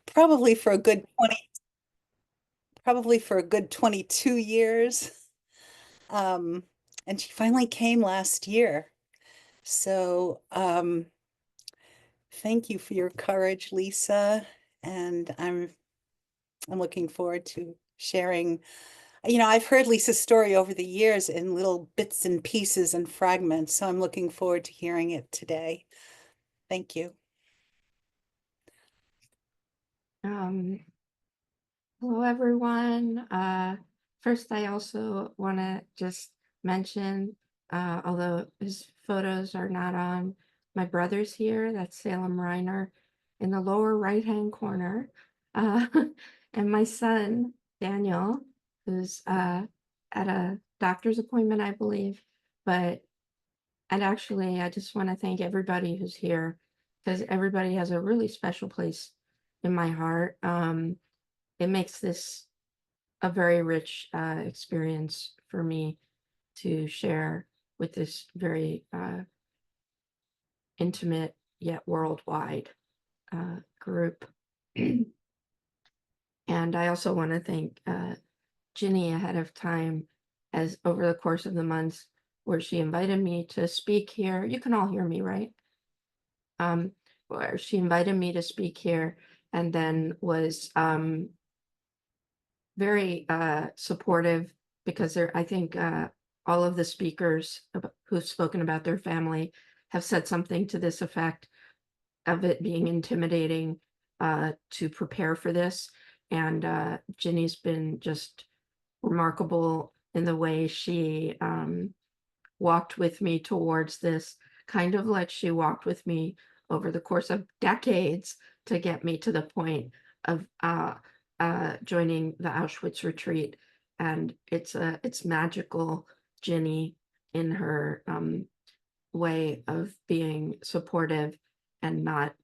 probably for a good 20, probably for a good 22 years. Um, and she finally came last year. So, thank you for your courage, Lisa. And I'm looking forward to sharing. I've heard Lisa's story over the years in little bits and pieces and fragments, so I'm looking forward to hearing it today. Thank you. Um, Hello, everyone. First, I also want to just mention, although his photos are not on, my brother's here. That's Salem Reiner in the lower right-hand corner. Uh, and my son, Daniel, who's at a doctor's appointment, I believe. And actually, I just want to thank everybody who's here because everybody has a really special place in my heart. It makes this a very rich experience for me to share with this very intimate yet worldwide group. And I also want to thank Ginny ahead of time, as over the course of the months where she invited me to speak here. You can all hear me, right? Where she invited me to speak here and then was very supportive because I think all of the speakers who've spoken about their family have said something to this effect of it being intimidating to prepare for this. And Ginny's been just remarkable in the way she walked with me towards this, kind of like she walked with me over the course of decades to get me to the point of joining the Auschwitz retreat. And it's magical, Ginny, in her way of being supportive and not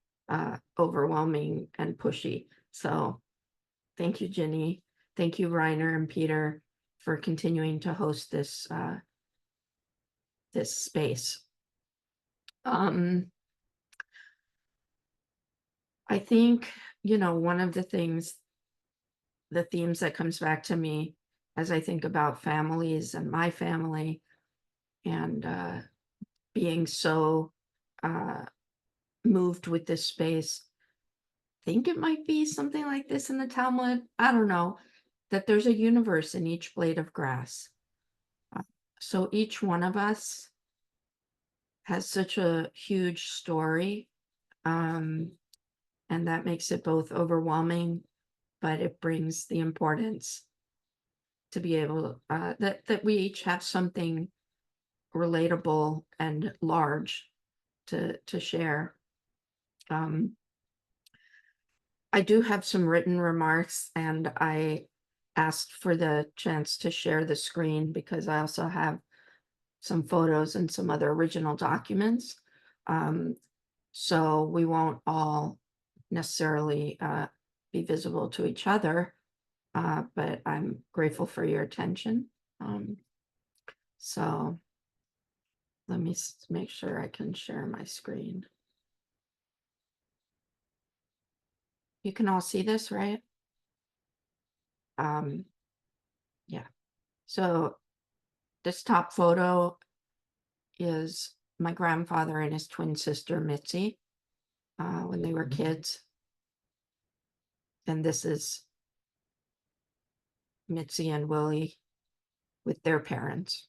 overwhelming and pushy. So thank you, Ginny. Thank you, Reiner and Peter, for continuing to host this space. I think, one of the themes that comes back to me as I think about families and my family and being so uh, moved with this space, I think it might be something like this in the Talmud. I don't know, that there's a universe in each blade of grass. Uh, So each one of us has such a huge story. Um, and that makes it both overwhelming, but it brings the importance to be able that we each have something relatable and large to share. Um, I do have some written remarks, and I asked for the chance to share the screen because I also have some photos and some other original documents. Um, so we won't all necessarily be visible to each other, but I'm grateful for your attention. So let me make sure I can share my screen. You can all see this, right? Um, yeah. So this top photo is my grandfather and his twin sister, Mitzi, when they were kids. And this is Mitzi and Willie with their parents.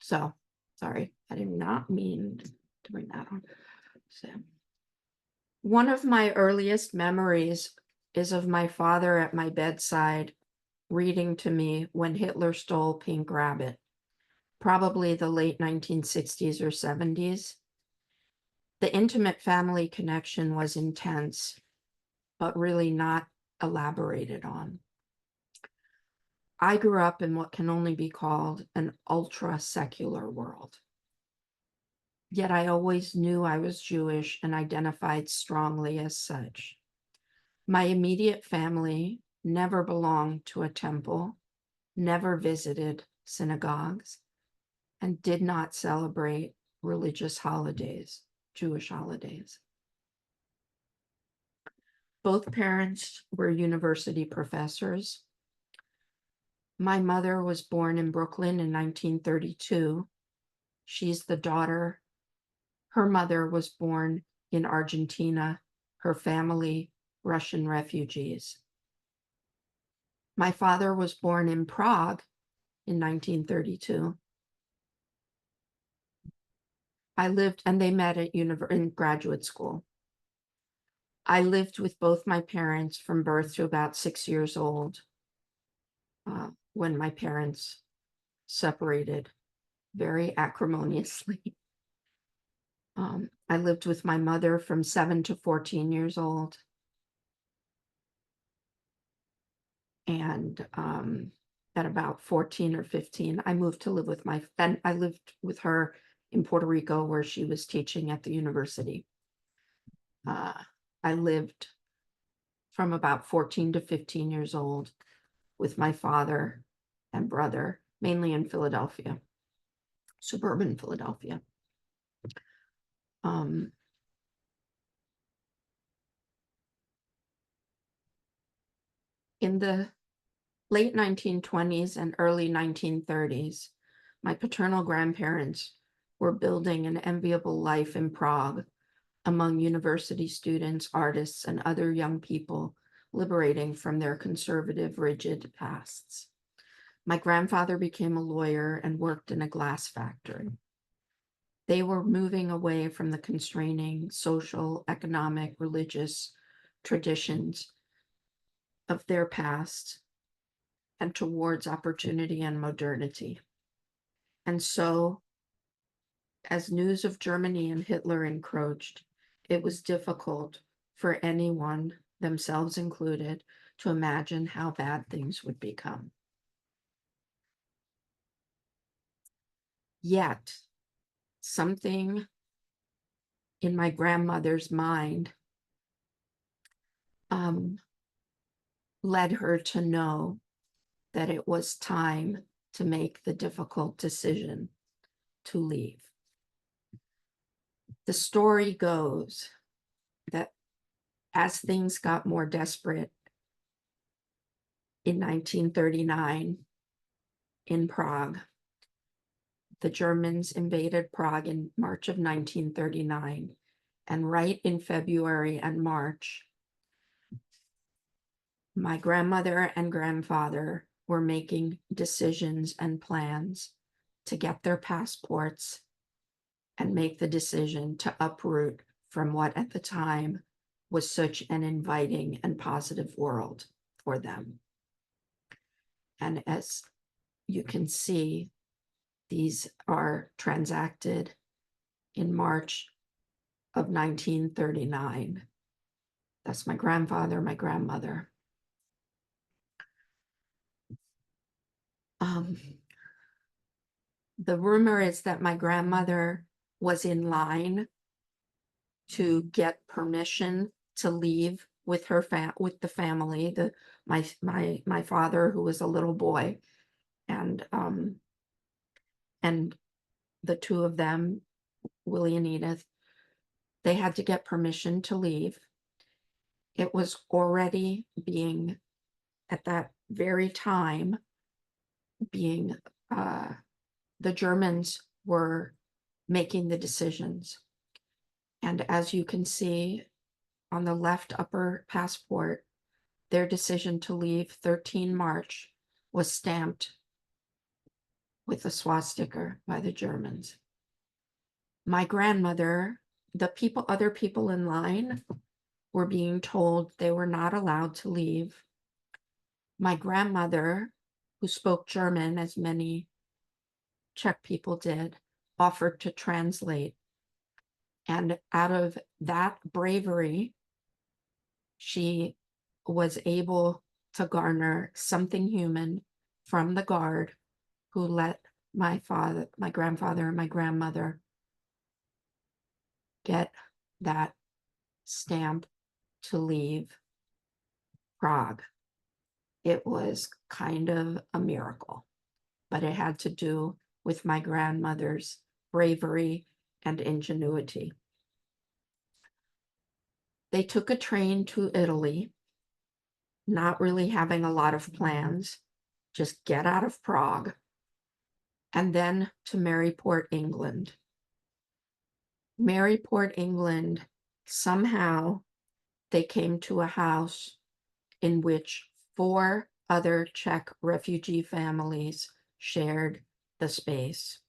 So sorry, I did not mean to bring that on. So one of my earliest memories is of my father at my bedside reading to me when Hitler stole Pink Rabbit, probably the late 1960s or 70s. The intimate family connection was intense, but really not elaborated on. I grew up in what can only be called an ultra-secular world. Yet I always knew I was Jewish and identified strongly as such. My immediate family never belonged to a temple, never visited synagogues, and did not celebrate religious holidays, Jewish holidays. both parents were university professors. My mother was born in Brooklyn in 1932. She's the daughter. Her mother was born in Argentina, her family, Russian refugees. My father was born in Prague in 1932. I lived, and they met at in graduate school. I lived with both my parents from birth to about 6 years old, when my parents separated very acrimoniously. I lived with my mother from 7 to 14 years old. And at about 14 or 15, I moved to live with and I lived with her in Puerto Rico, where she was teaching at the university. I lived from about 14 to 15 years old with my father and brother, mainly in Philadelphia, suburban Philadelphia. In the late 1920s and early 1930s, my paternal grandparents were building an enviable life in Prague among university students, artists, and other young people liberating from their conservative, rigid pasts. My grandfather became a lawyer and worked in a glass factory. They were moving away from the constraining social, economic, religious traditions of their past and towards opportunity and modernity. And so, as news of Germany and Hitler encroached, it was difficult for anyone, themselves included, to imagine how bad things would become. Yet, something in my grandmother's mind led her to know that it was time to make the difficult decision to leave. The story goes that as things got more desperate in 1939 in Prague, the Germans invaded Prague in March of 1939, and right in February and March, my grandmother and grandfather were making decisions and plans to get their passports and make the decision to uproot from what at the time was such an inviting and positive world for them. And as you can see, these are transacted in March of 1939. That's my grandfather, my grandmother. The rumor is that my grandmother was in line to get permission to leave with her with the family, my father, who was a little boy, and the two of them, Willie and Edith, they had to get permission to leave. It was already being, at that very time, being the Germans were making the decisions. And as you can see on the left upper passport, their decision to leave 13 March was stamped with a swastika by the Germans. My grandmother, other people in line were being told they were not allowed to leave. My grandmother, who spoke German, as many Czech people did, offered to translate. And out of that bravery, she was able to garner something human from the guard who let my grandfather, and my grandmother get that stamp to leave Prague. It was kind of a miracle, but it had to do with my grandmother's bravery and ingenuity. They took a train to Italy, not really having a lot of plans, just get out of Prague, and then to Maryport, England. Maryport, England, somehow they came to a house in which 4 other Czech refugee families shared the space.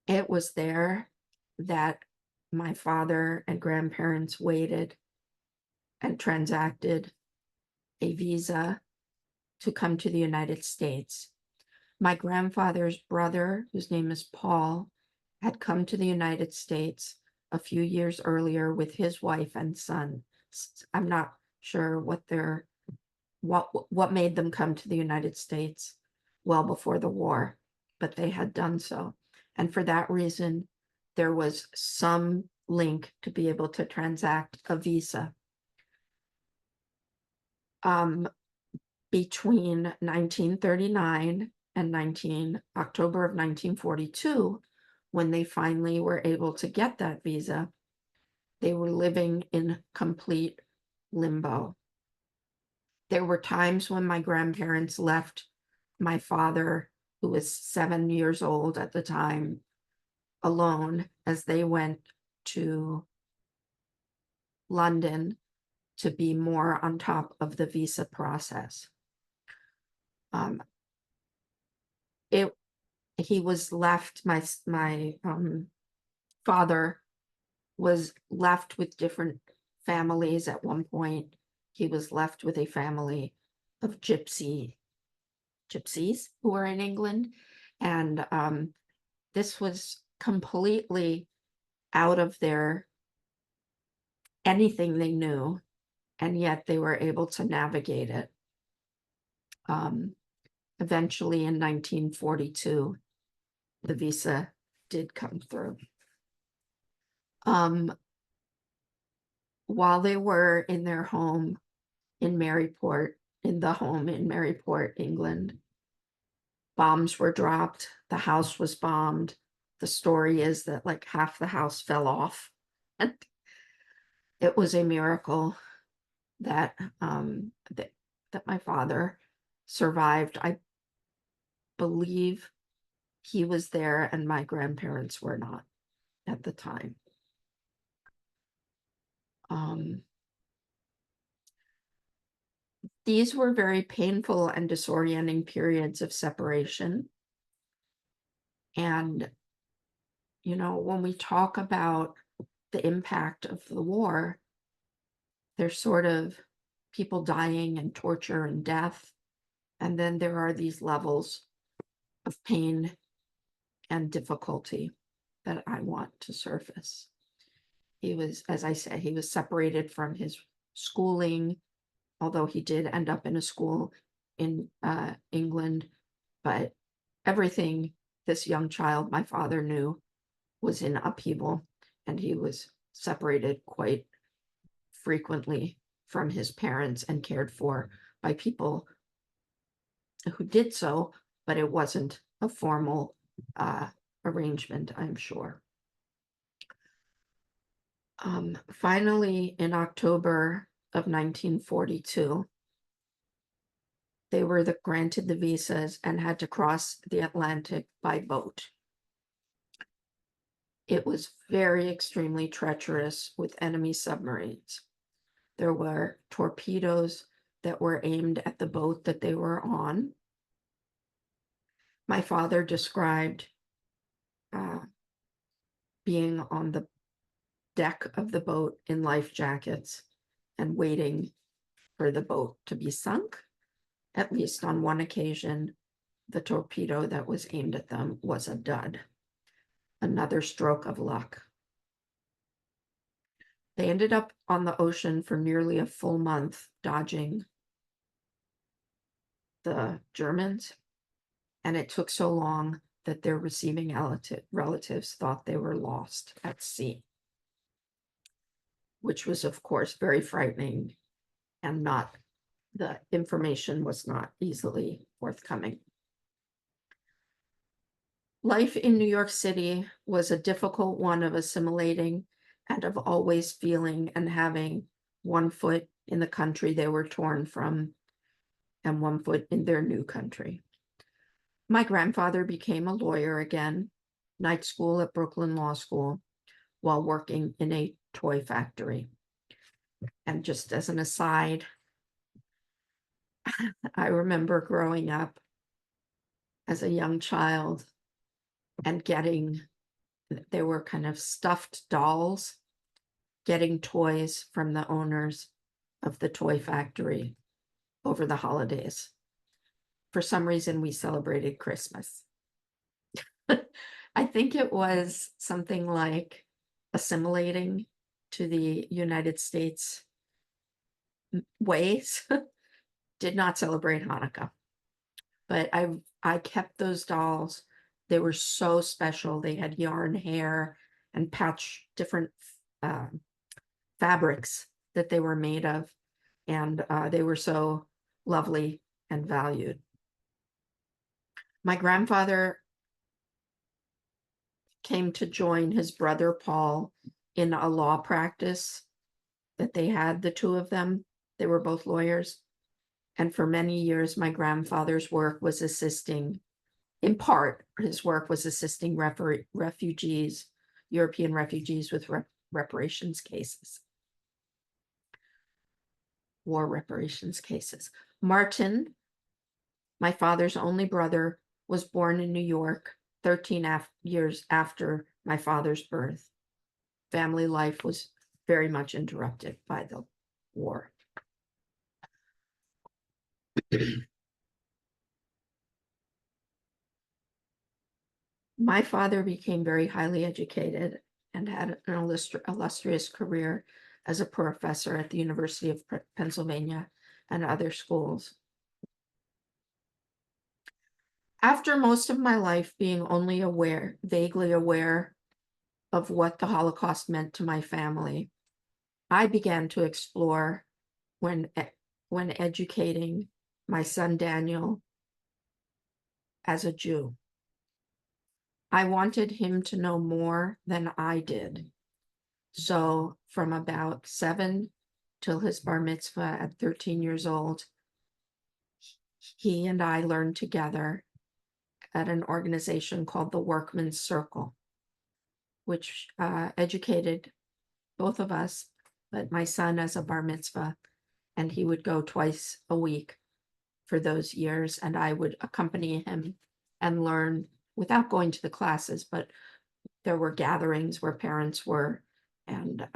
It was there that my father and grandparents waited and transacted a visa to come to the United States. My grandfather's brother, whose name is Paul, had come to the United States a few years earlier with his wife and son. I'm not sure what made them come to the United States well before the war, but they had done so. And for that reason, there was some link to be able to transact a visa. Between 1939 and October of 1942, when they finally were able to get that visa, they were living in complete limbo. There were times when my grandparents left my father, who was 7 years old at the time, alone as they went to London to be more on top of the visa process. He was left, my father was left with different families at one point. He was left with a family of gypsies who were in England. And this was completely out of their anything they knew, and yet they were able to navigate it. Eventually in 1942, the visa did come through. While they were in their home in Maryport, England, bombs were dropped, the house was bombed. The story is that like half the house fell off. And it was a miracle that that my father survived. I believe he was there and my grandparents were not at the time. These were very painful and disorienting periods of separation. And, you know, when we talk about the impact of the war, there's sort of people dying and torture and death. And then there are these levels of pain and difficulty that I want to surface. He was, as I said, he was separated from his schooling, although he did end up in a school in England, but everything this young child, my father, knew was in upheaval, and he was separated quite frequently from his parents and cared for by people who did so, but it wasn't a formal arrangement, I'm sure. Finally, in October of 1942, they were granted the visas and had to cross the Atlantic by boat. It was very extremely treacherous with enemy submarines. There were torpedoes that were aimed at the boat that they were on. My father described being on the deck of the boat in life jackets and waiting for the boat to be sunk. At least on one occasion, the torpedo that was aimed at them was a dud. Another stroke of luck. They ended up on the ocean for nearly a full month, dodging the Germans, and it took so long that their receiving relatives thought they were lost at sea, which was, of course, very frightening, and the information was not easily forthcoming. Life in New York City was a difficult one of assimilating and of always feeling and having one foot in the country they were torn from and one foot in their new country. My grandfather became a lawyer again, night school at Brooklyn Law School, while working in a toy factory. And just as an aside, I remember growing up as a young child and they were kind of stuffed dolls, getting toys from the owners of the toy factory over the holidays. For some reason, we celebrated Christmas. I think it was something like assimilating to the United States ways. Did not celebrate Hanukkah, but I kept those dolls. They were so special. They had yarn hair and different fabrics that they were made of, and they were so lovely and valued. My grandfather came to join his brother Paul in a law practice that they had, the two of them. They were both lawyers. And for many years, my grandfather's work was assisting, in part, his work was assisting refugees, European refugees with reparations cases, war reparations cases. Martin, my father's only brother, was born in New York 13 years after my father's birth. Family life was very much interrupted by the war. My father became very highly educated and had an illustrious career as a professor at the University of Pennsylvania and other schools. After most of my life being only vaguely aware of what the Holocaust meant to my family, I began to explore when educating my son Daniel as a Jew. I wanted him to know more than I did. So from about 7 till his bar mitzvah at 13 years old, he and I learned together at an organization called the Workmen's Circle, which educated both of us, but my son as a bar mitzvah, and he would go twice a week for those years, and I would accompany him and learn without going to the classes, but there were gatherings where parents were, and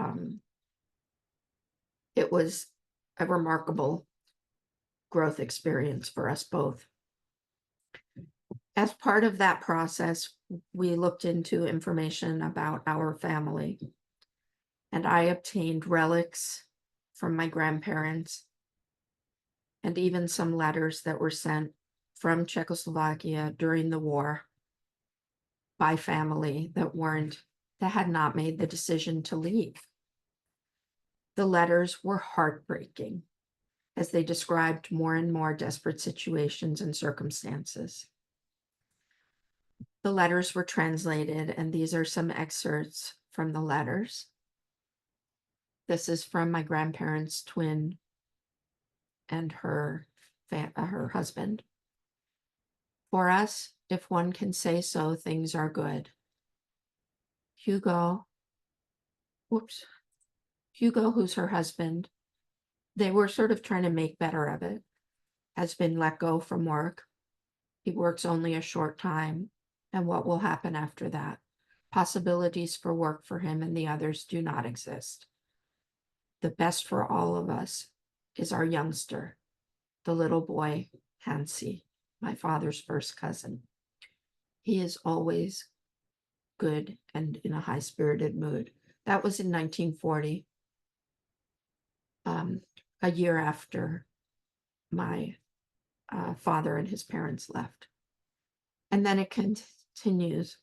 it was a remarkable growth experience for us both. As part of that process, we looked into information about our family, and I obtained relics from my grandparents and even some letters that were sent from Czechoslovakia during the war by family that had not made the decision to leave. The letters were heartbreaking as they described more and more desperate situations and circumstances. The letters were translated, and these are some excerpts from the letters. This is from my grandparents' twin and her husband. For us, if one can say so, things are good. Hugo, who's her husband, they were sort of trying to make better of it, has been let go from work. He works only a short time, and what will happen after that? Possibilities for work for him and the others do not exist. The best for all of us is our youngster, the little boy, Hansi, my father's first cousin. He is always good and in a high-spirited mood. That was in 1940, a year after my father and his parents left. And then it continues.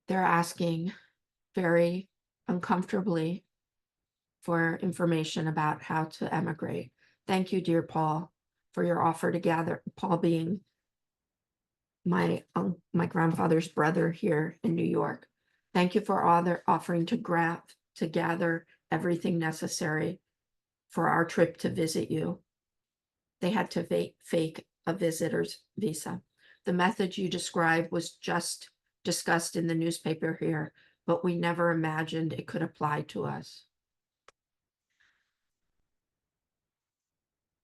They're asking very uncomfortably for information about how to emigrate. Thank you, dear Paul, for your offer to gather. Paul being my grandfather's brother here in New York. Thank you for all their offering to gather everything necessary for our trip to visit you. They had to fake a visitor's visa. The method you described was just discussed in the newspaper here, but we never imagined it could apply to us.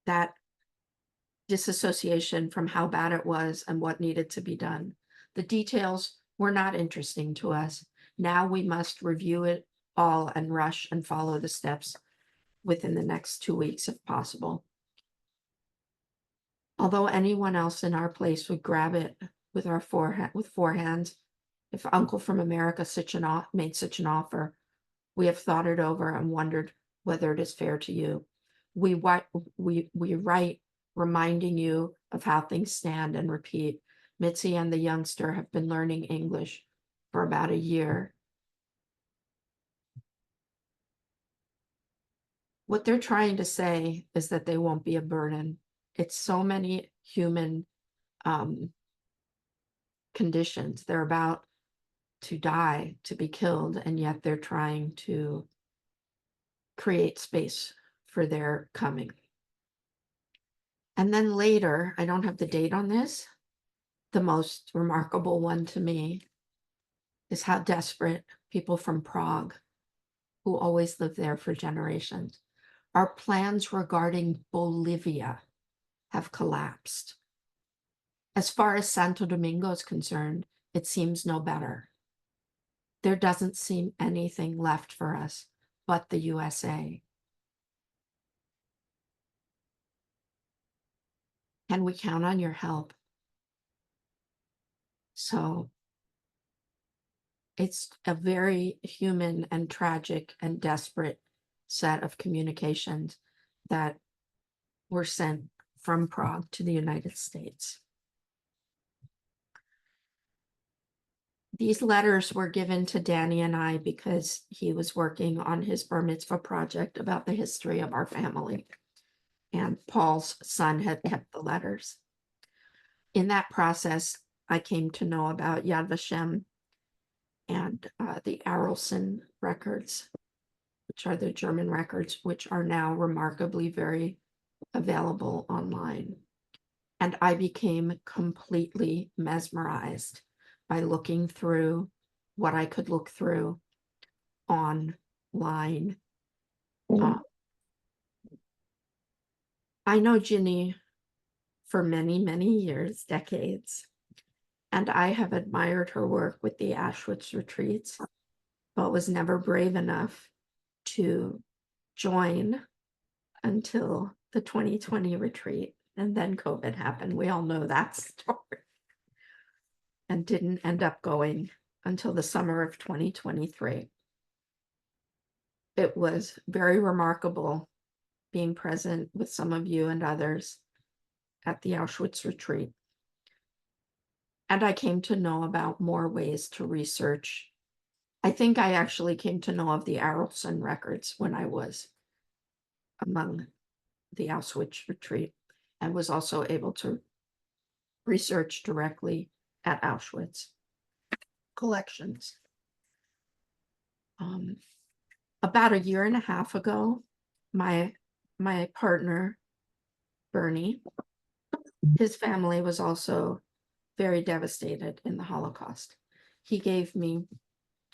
That disassociation from how bad it was and what needed to be done. The details were not interesting to us. Now we must review it all and rush and follow the steps within the next 2 weeks if possible. Although anyone else in our place would grab it with four hands, if Uncle from America made such an offer, we have thought it over and wondered whether it is fair to you. We write reminding you of how things stand and repeat. Mitzi and the youngster have been learning English for about a year. What they're trying to say is that they won't be a burden. It's so many human conditions. They're about to die, to be killed, and yet they're trying to create space for their coming. And then later, I don't have the date on this, the most remarkable one to me is how desperate people from Prague, who always lived there for generations, our plans regarding Bolivia have collapsed. As far as Santo Domingo is concerned, it seems no better. There doesn't seem anything left for us but the USA. Can we count on your help? So it's a very human and tragic and desperate set of communications that were sent from Prague to the United States. These letters were given to Danny and I because he was working on his bar mitzvah project about the history of our family. And Paul's son had kept the letters. In that process, I came to know about Yad Vashem and the Arelson records, which are the German records, which are now remarkably very available online. And I became completely mesmerized by looking through what I could look through online. I know Ginny for many, many years, decades, and I have admired her work with the Auschwitz retreats, but was never brave enough to join until the 2020 retreat. And then COVID happened. We all know that story. And didn't end up going until the summer of 2023. It was very remarkable being present with some of you and others at the Auschwitz retreat. And I came to know about more ways to research. I think I actually came to know of the Arelson records when I was among the Auschwitz retreat and was also able to research directly at Auschwitz collections. About a year and a half ago, my partner, Bernie, his family was also very devastated in the Holocaust. He gave me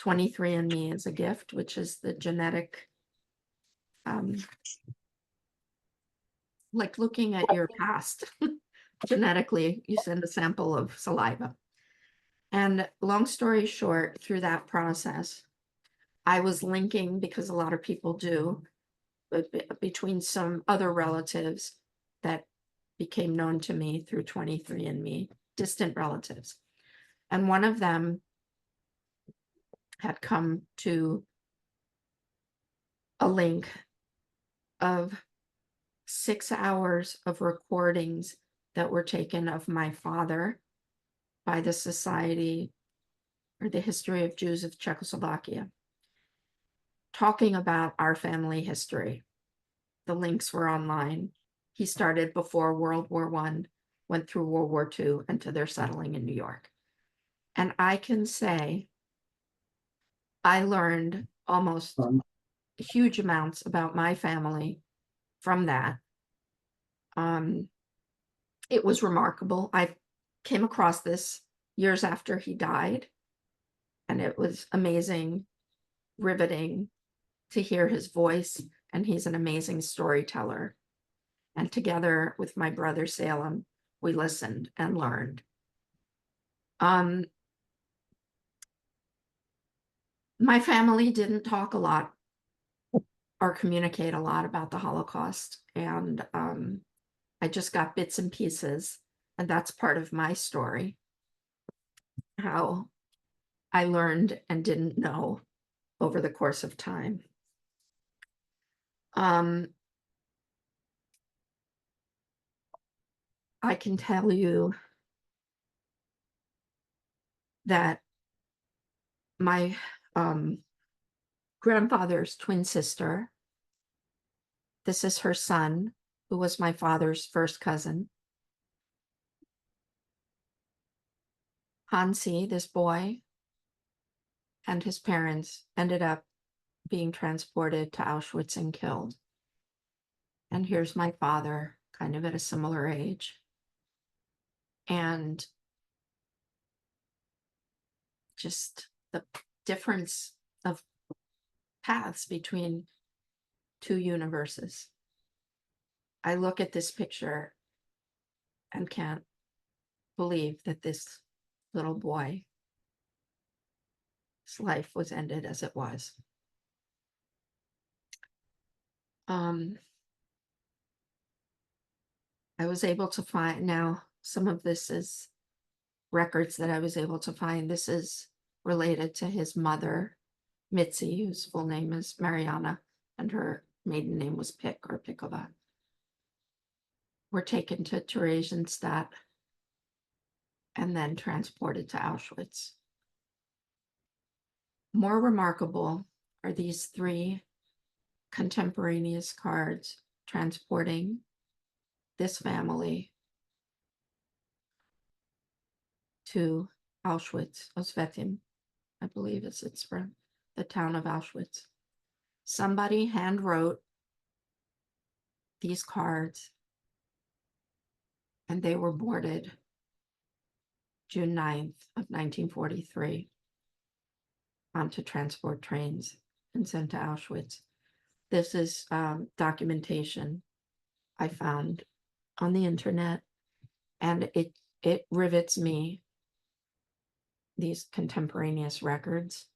23andMe as a gift, which is the genetic, like looking at your past. Genetically, you send a sample of saliva. And long story short, through that process, I was linking, because a lot of people do, between some other relatives that became known to me through 23andMe, distant relatives. And one of them had come to a link of 6 hours of recordings that were taken of my father by the Society or the History of Jews of Czechoslovakia, talking about our family history. The links were online. He started before World War I, went through World War II, and to their settling in New York. And I can say I learned almost huge amounts about my family from that. It was remarkable. I came across this years after he died, and it was amazing, riveting to hear his voice, and he's an amazing storyteller. And together with my brother Salem, we listened and learned. My family didn't talk a lot or communicate a lot about the Holocaust, and I just got bits and pieces, and that's part of my story, how I learned and didn't know over the course of time. I can tell you that my grandfather's twin sister, this is her son, who was my father's first cousin. Hansi, this boy, and his parents ended up being transported to Auschwitz and killed. And here's my father, kind of at a similar age. And just the difference of paths between two universes. I look at this picture and can't believe that this little boy, his life was ended as it was. I was able to find, now some of this is records that I was able to find. This is related to his mother, Mitzi, whose full name is Mariana, and her maiden name was Pick or Pikova. Were taken to Theresienstadt and then transported to Auschwitz. More remarkable are these three contemporaneous cards transporting this family to Auschwitz, Oswiecim, I believe it's from the town of Auschwitz. Somebody hand wrote these cards, and they were boarded June 9th of 1943 onto transport trains and sent to Auschwitz. This is documentation I found on the internet, and it rivets me, these contemporaneous records.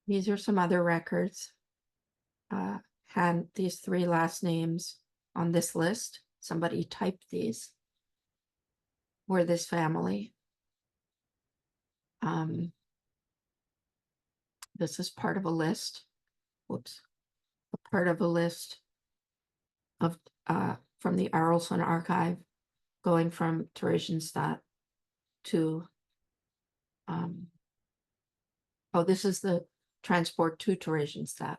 These are some other records. Had these three last names on this list. Somebody typed these. Were this family. This is part of a list. Whoops. A part of a list of from the Arolsen archive, going from Theresienstadt to oh, this is the transport to Theresienstadt.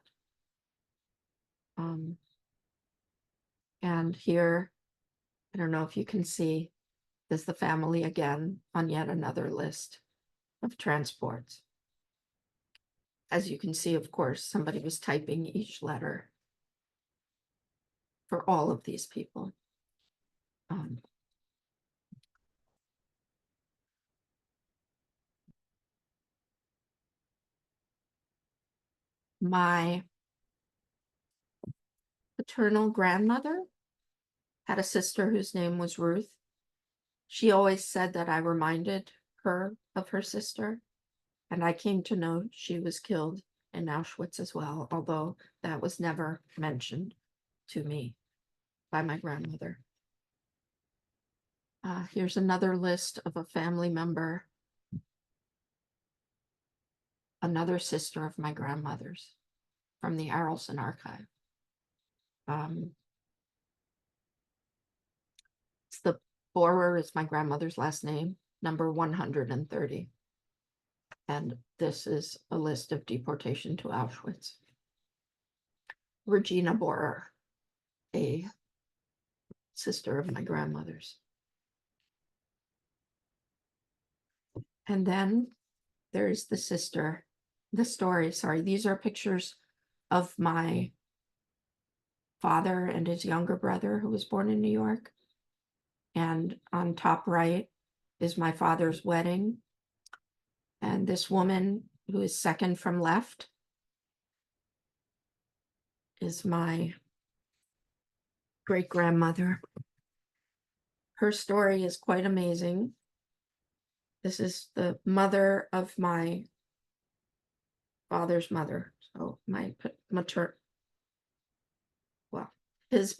And here, I don't know if you can see, there's the family again on yet another list of transports. As you can see, of course, somebody was typing each letter for all of these people. My paternal grandmother had a sister whose name was Ruth. She always said that I reminded her of her sister, and I came to know she was killed in Auschwitz as well, although that was never mentioned to me by my grandmother. Here's another list of a family member, another sister of my grandmother's from the Arolsen archive. It's the Borer is my grandmother's last name, number 130. And this is a list of deportation to Auschwitz. Regina Borer, a sister of my grandmother's. And then there's the story, sorry. These are pictures of my father and his younger brother who was born in New York. And on top right is my father's wedding. And this woman who is second from left is my great-grandmother. Her story is quite amazing. This is the mother of my father's mother. So my his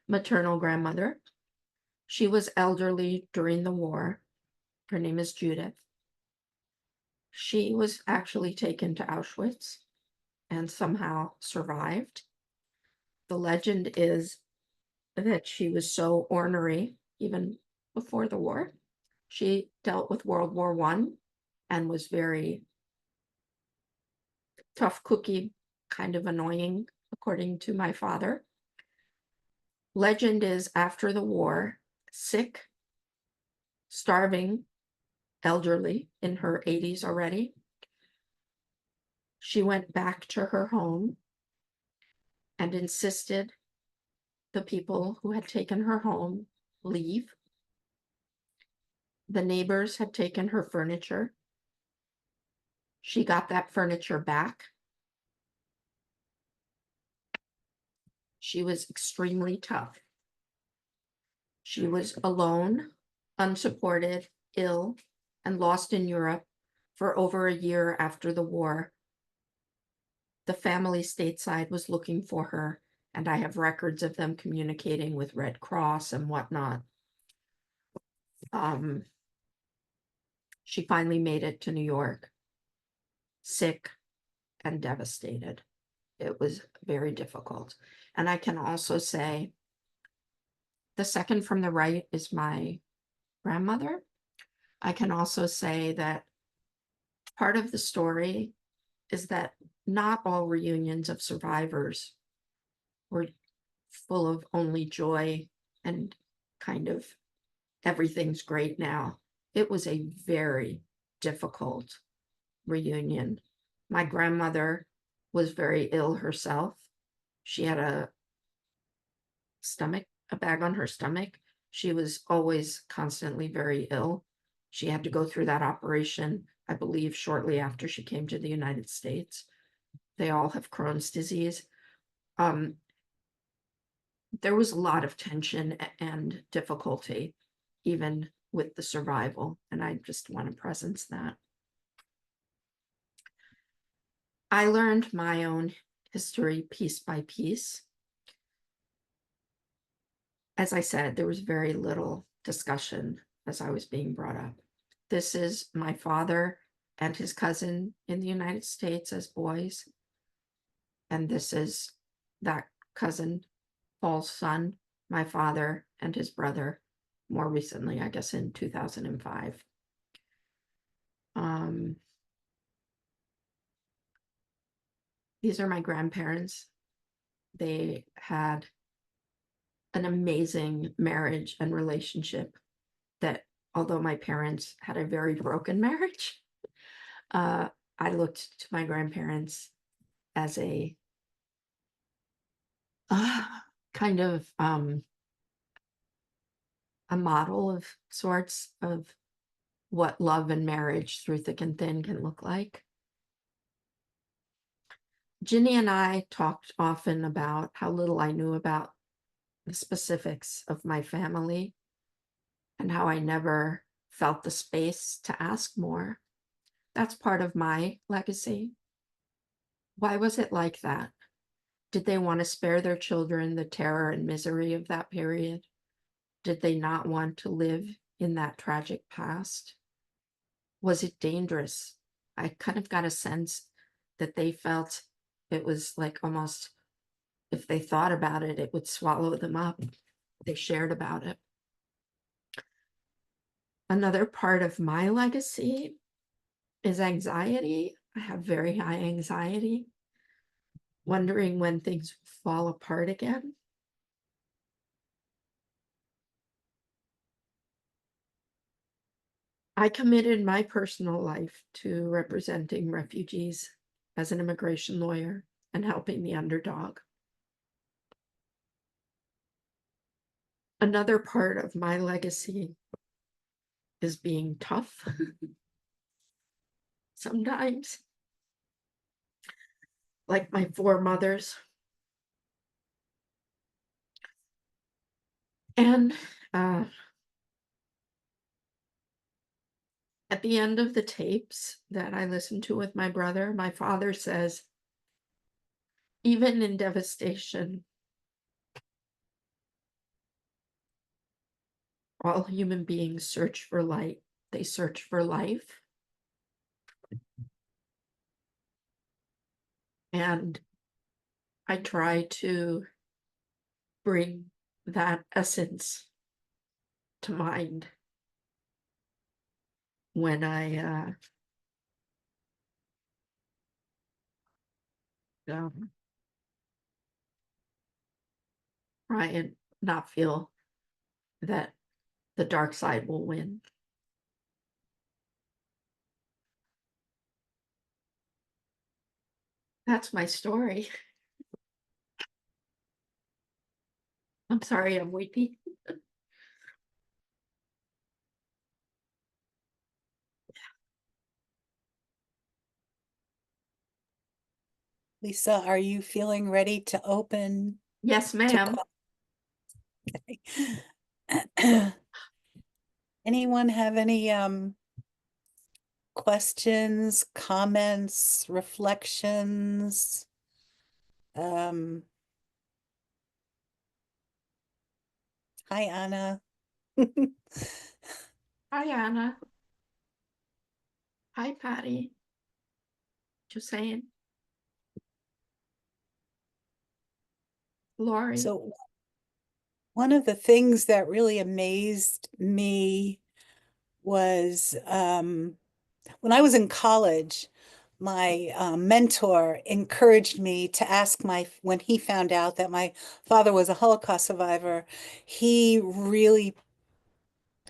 maternal grandmother. She was elderly during the war. Her name is Judith. She was actually taken to Auschwitz and somehow survived. The legend is that she was so ornery, even before the war. She dealt with World War I and was very tough cookie, kind of annoying, according to my father. Legend is after the war, sick, starving, elderly, in her 80s already, she went back to her home and insisted the people who had taken her home leave. The neighbors had taken her furniture. She got that furniture back. She was extremely tough. She was alone, unsupported, ill, and lost in Europe for over a year after the war. The family stateside was looking for her, and I have records of them communicating with Red Cross and whatnot. She finally made it to New York, sick and devastated. It was very difficult. And I can also say, the second from the right is my grandmother. I can also say that part of the story is that not all reunions of survivors were full of only joy and kind of everything's great now. It was a very difficult reunion. My grandmother was very ill herself. She had a bag on her stomach. She was always constantly very ill. She had to go through that operation, I believe, shortly after she came to the United States. They all have Crohn's disease. There was a lot of tension and difficulty, even with the survival, and I just want to presence that. I learned my own history piece by piece. As I said, there was very little discussion as I was being brought up. This is my father and his cousin in the United States as boys. And this is that cousin, Paul's son, my father and his brother, more recently, I guess in 2005. These are my grandparents. They had an amazing marriage and relationship that, although my parents had a very broken marriage, I looked to my grandparents as a kind of a model of sorts of what love and marriage through thick and thin can look like. Ginny and I talked often about how little I knew about the specifics of my family and how I never felt the space to ask more. That's part of my legacy. Why was it like that? Did they want to spare their children the terror and misery of that period? Did they not want to live in that tragic past? Was it dangerous? I kind of got a sense that they felt it was like almost, if they thought about it, it would swallow them up. They shared about it. Another part of my legacy is anxiety. I have very high anxiety, wondering when things fall apart again. I committed my personal life to representing refugees as an immigration lawyer and helping the underdog. Another part of my legacy is being tough sometimes, like my foremothers. And uh, at the end of the tapes that I listened to with my brother, my father says, even in devastation, all human beings search for light. They search for life. And I try to bring that essence to mind when I um, try and not feel that the dark side will win. That's my story. I'm sorry I'm weepy. Lisa, are you feeling ready to open Yes, to ma'am. anyone have any questions, comments, reflections? Um, Hi, Anna. Hi, Anna. Hi, Patty. Just saying. Lori. So one of the things that really amazed me was when I was in college, my mentor encouraged me to ask when he found out that my father was a Holocaust survivor, he really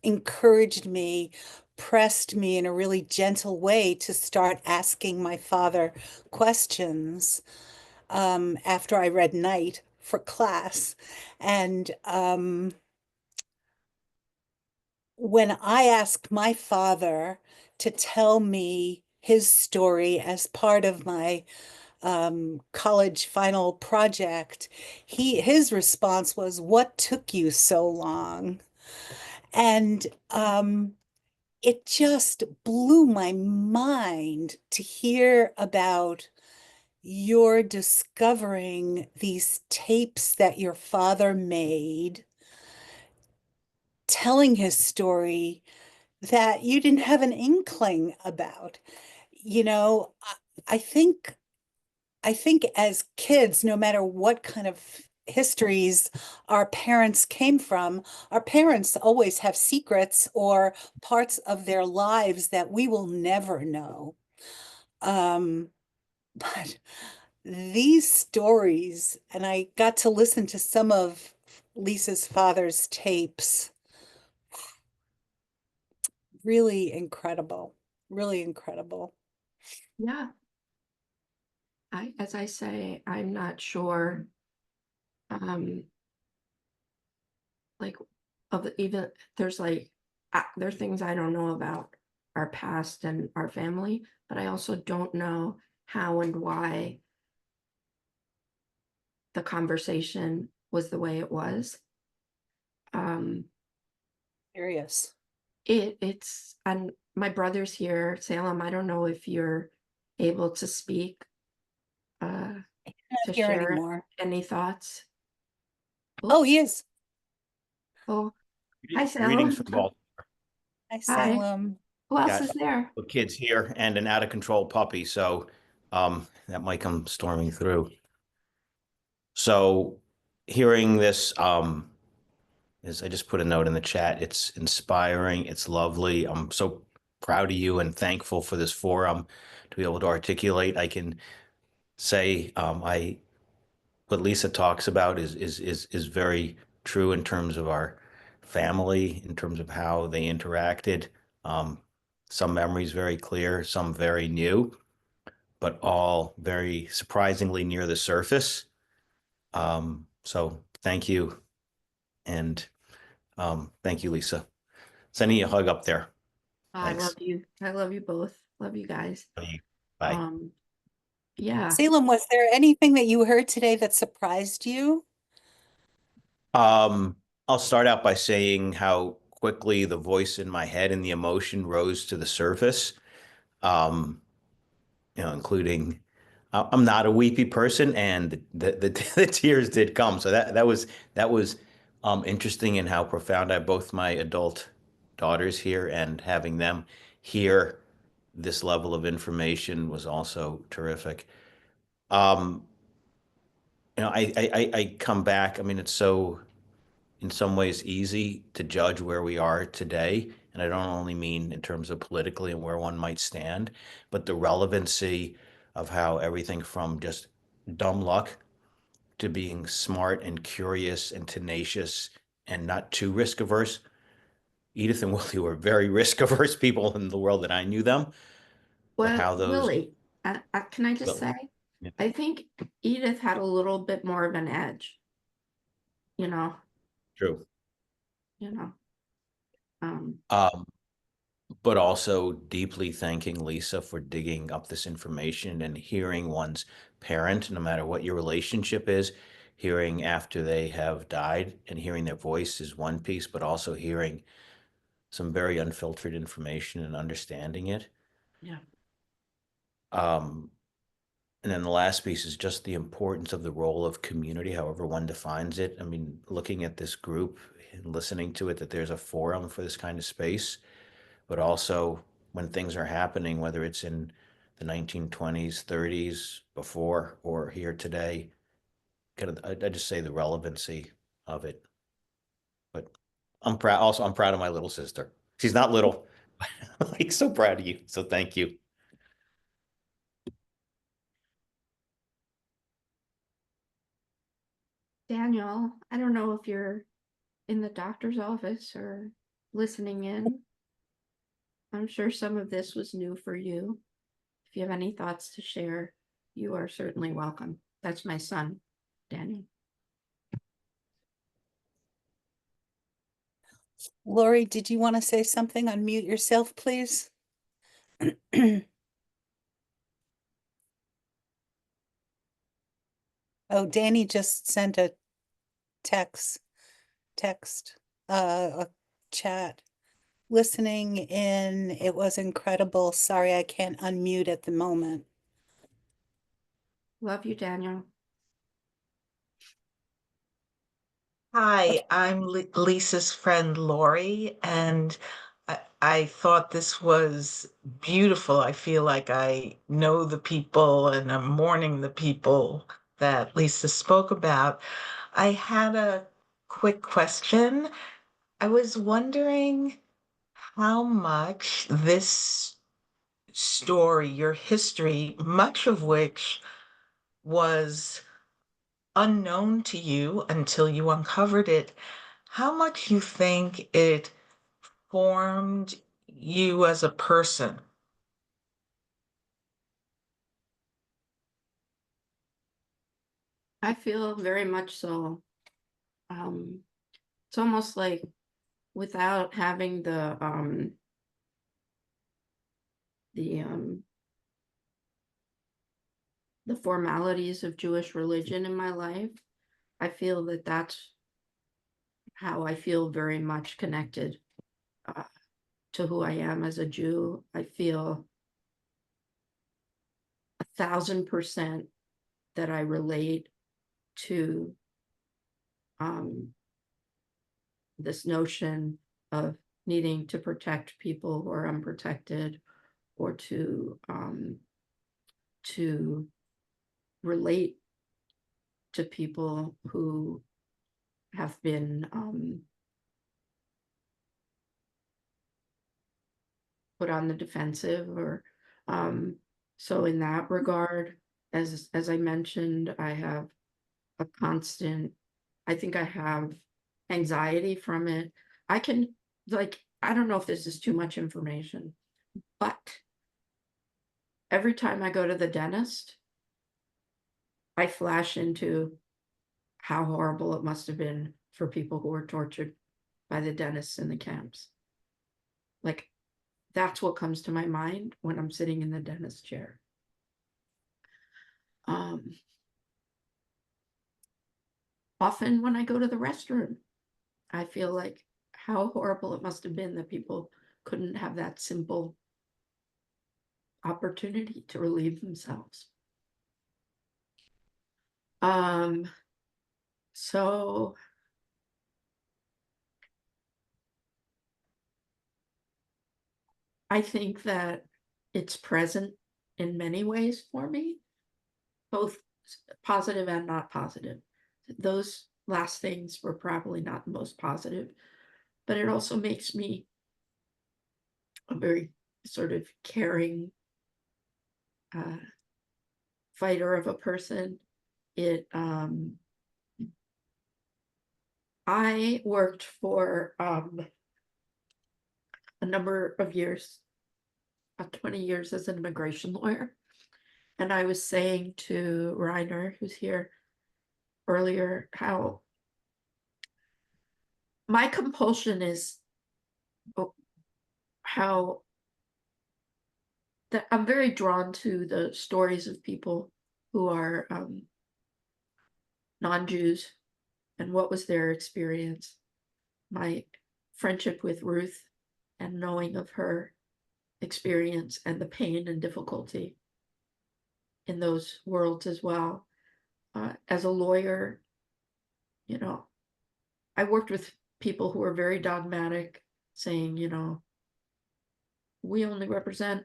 encouraged me, pressed me in a really gentle way to start asking my father questions after I read Night for class. And when I asked my father to tell me his story as part of my college final project, his response was, "What took you so long?" And it just blew my mind to hear about your discovering these tapes that your father made, telling his story that you didn't have an inkling about. You know, I think I think as kids, no matter what kind of histories our parents came from, our parents always have secrets or parts of their lives that we will never know. Um, but these stories, and I got to listen to some of Lisa's father's tapes, really incredible, really incredible. Yeah. As I say, I'm not sure, um, like of even there's like there are things I don't know about our past and our family, but I also don't know how and why the conversation was the way it was. Um, Serious. it's and my brother's here, Salem. I don't know if you're able to speak, uh, Not to here share anymore. any thoughts. Oh, he Oops. is. Oh, hi, Greetings Salem. from Baltimore. Hi, Hi. Salem. Who else Got is there? little kids here and an out of control puppy, so that might come storming through. So hearing this, is I just put a note in the chat. It's inspiring. It's lovely. I'm so proud of you and thankful for this forum to be able to articulate. I can say I what Lisa talks about is very true in terms of our family, in terms of how they interacted. some memories very clear, some very new, but all very surprisingly near the surface. So thank you. And thank you, Lisa. Sending you a hug up there. I Thanks. love you. I love you both. Love you guys. Love you. Bye. Yeah. Salem, was there anything that you heard today that surprised you? I'll start out by saying how quickly the voice in my head and the emotion rose to the surface. Including I'm not a weepy person, and the the tears did come. So that was interesting in how profound. I have both my adult daughters here, and having them hear this level of information was also terrific. Um, I come back. I mean, it's so in some ways easy to judge where we are today. And I don't only mean in terms of politically and where one might stand, but the relevancy of how everything from just dumb luck to being smart and curious and tenacious and not too risk averse. Edith and Willie were very risk averse people in the world that I knew them, but Well, how those, Willie, can I just well, say, yeah, I think Edith had a little bit more of an edge, you know, true. you know. Um, Um, but also deeply thanking Lisa for digging up this information and hearing one's parent, no matter what your relationship is, hearing after they have died and hearing their voice is one piece, but also hearing some very unfiltered information and understanding it. yeah. Um, and then the last piece is just the importance of the role of community, however one defines it. I mean, looking at this group and listening to it, that there's a forum for this kind of space, but also when things are happening, whether it's in the 1920s, 30s, before, or here today, kind of, I just say the relevancy of it. But I'm proud. Also, I'm proud of my little sister. She's not little. Like, so proud of you. So thank you. Daniel, I don't know if you're in the doctor's office or listening in. I'm sure some of this was new for you. If you have any thoughts to share, you are certainly welcome. That's my son, Daniel. Lori, did you want to say something? Unmute yourself, please. Oh, Danny just sent a text, a chat. Listening in, it was incredible. Sorry, I can't unmute at the moment. Love you, Daniel. Hi, I'm Lisa's friend Lori, and I thought this was beautiful. I feel like I know the people and I'm mourning the people that Lisa spoke about. I had a quick question. I was wondering how much this story, your history, much of which was unknown to you until you uncovered it, how much you think it formed you as a person. I feel very much so. It's almost like without having the formalities of Jewish religion in my life, I feel that that's how I feel very much connected to who I am as a Jew. I feel 1,000% that I relate to this notion of needing to protect people who are unprotected, or to relate to people who have been put on the defensive, or so in that regard, as I mentioned, I have a constant, I think I have anxiety from it. I can, like, I don't know if this is too much information, But every time I go to the dentist, I flash into how horrible it must have been for people who were tortured by the dentists in the camps. Like, that's what comes to my mind when I'm sitting in the dentist chair. Often when I go to the restroom, I feel like how horrible it must have been that people couldn't have that simple opportunity to relieve themselves. So I think that it's present in many ways for me, both positive and not positive. Those last things were probably not the most positive, but it also makes me a very sort of caring fighter of a person. I worked for a number of years, 20 years as an immigration lawyer. And I was saying to Reiner, who's here earlier, how my compulsion is how that I'm very drawn to the stories of people who are non-Jews and what was their experience. My friendship with Ruth and knowing of her experience and the pain and difficulty in those worlds as well. As a lawyer, you know, I worked with people who were very dogmatic, saying, you know, we only represent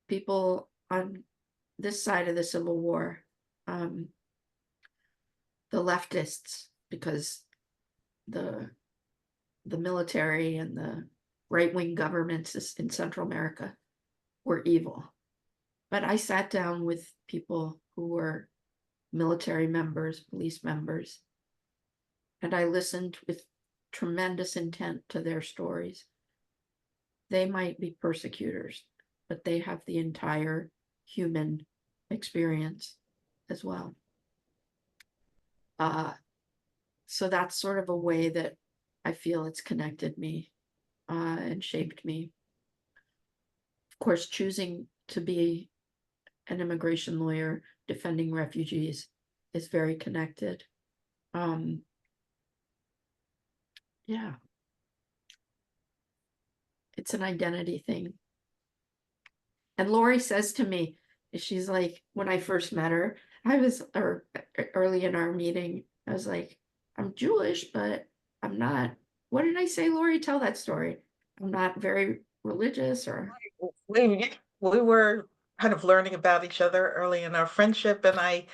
people on this side of the Civil War, the leftists, because the military and the right-wing governments in Central America were evil. But I sat down with people who were military members, police members, and I listened with tremendous intent to their stories. They might be persecutors, but they have the entire human experience as well. So that's sort of a way that I feel it's connected me and shaped me. Of course, choosing to be an immigration lawyer defending refugees is very connected. Yeah. It's an identity thing. And Lori says to me, she's like, when I first met her, early in our meeting, I was like, I'm Jewish, but I'm not. What did I say, Lori? Tell that story. I'm not very religious or. We were kind of learning about each other early in our friendship, and I,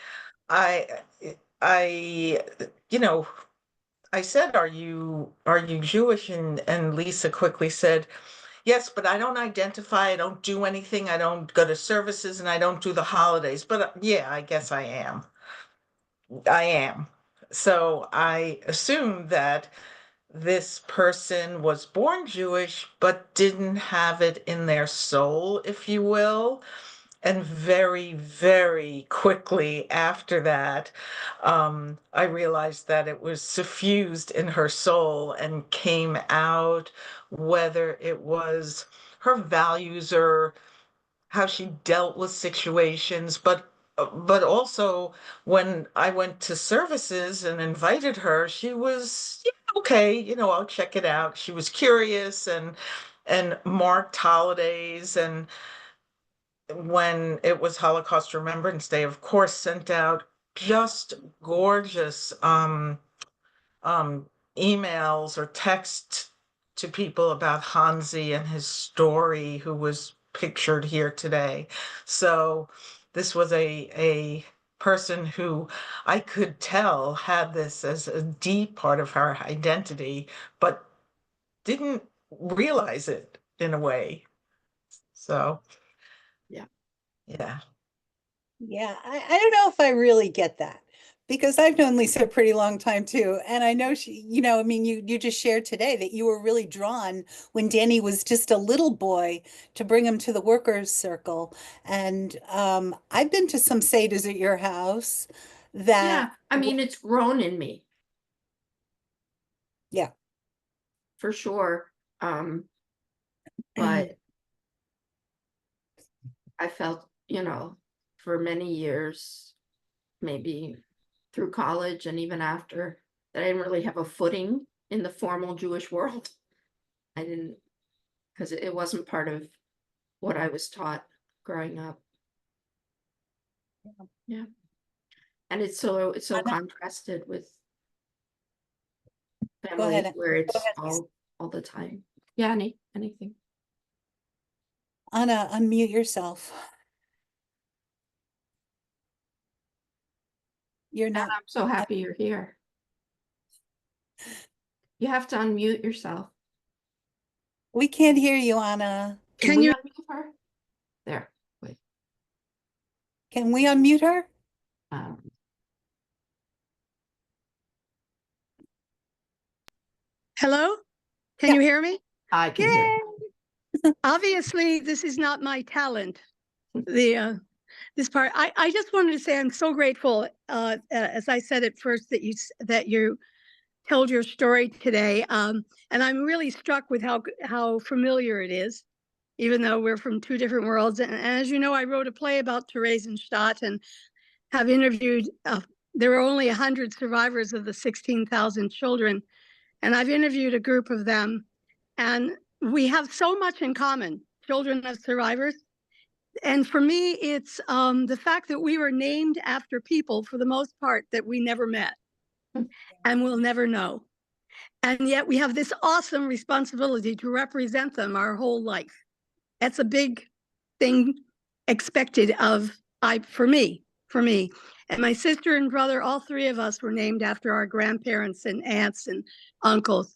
you know, I said, are you Jewish? And Lisa quickly said, yes, but I don't identify, I don't do anything, I don't go to services, and I don't do the holidays. But yeah, I guess I am. I am. So I assumed that this person was born Jewish, but didn't have it in their soul, if you will. And very, very quickly after that, I realized that it was suffused in her soul and came out, whether it was her values or how she dealt with situations, but also when I went to services and invited her, she was, yeah, okay, I'll check it out. She was curious and marked holidays, and when it was Holocaust Remembrance Day, of course, sent out just gorgeous um, emails or text to people about Hansi and his story, who was pictured here today. So this was a person who I could tell had this as a deep part of her identity, but didn't realize it in a way. So Yeah. yeah. Yeah, I don't know if I really get that, because I've known Lisa a pretty long time too. And I know she, I mean, you just shared today that you were really drawn when Danny was just a little boy to bring him to the workers' circle. And I've been to some Seder's at your house that, Yeah, I mean, it's grown in me yeah. for sure. But I felt, for many years, maybe through college and even after, that I didn't really have a footing in the formal Jewish world. I didn't, because it wasn't part of what I was taught growing up. Yeah. And it's so contrasted with families ahead. where it's Go ahead, Lisa. all the time. Yeah, anything. Anna, unmute yourself. You're And not, I'm so happy you're here. You have to unmute yourself. we can't hear you, Anna. Can we unmute her? There. Wait. Can we unmute her? Hello? Can Yeah. you hear me? I can hear. Obviously, this is not my talent. This part, I just wanted to say I'm so grateful, as I said at first, that you told your story today, and I'm really struck with how familiar it is, even though we're from two different worlds. And as you know, I wrote a play about Theresienstadt and have interviewed. There were only 100 survivors of the 16,000 children, and I've interviewed a group of them, and we have so much in common, children of survivors. And for me, it's the fact that we were named after people, for the most part, that we never met and will never know. And yet we have this awesome responsibility to represent them our whole life. That's a big thing expected for me. And my sister and brother, all three of us were named after our grandparents and aunts and uncles.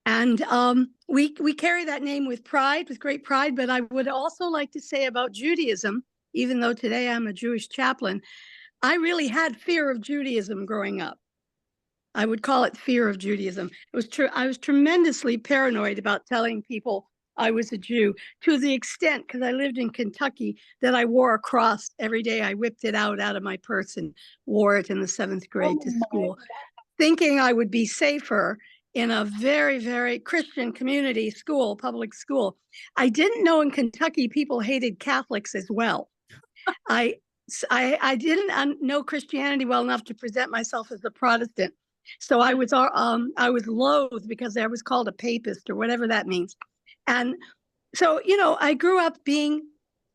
And we carry that name with pride, with great pride. But I would also like to say about Judaism, even though today I'm a Jewish chaplain, I really had fear of Judaism growing up. I would call it fear of Judaism. It was true. I was tremendously paranoid about telling people I was a Jew, to the extent, because I lived in Kentucky, that I wore a cross every day. I whipped it out of my purse and wore it in the 7th grade to school, thinking I would be safer in a very, very Christian community school, public school. I didn't know in Kentucky people hated Catholics as well. I didn't know Christianity well enough to present myself as a Protestant. So I was loathed because I was called a papist or whatever that means. And so, I grew up being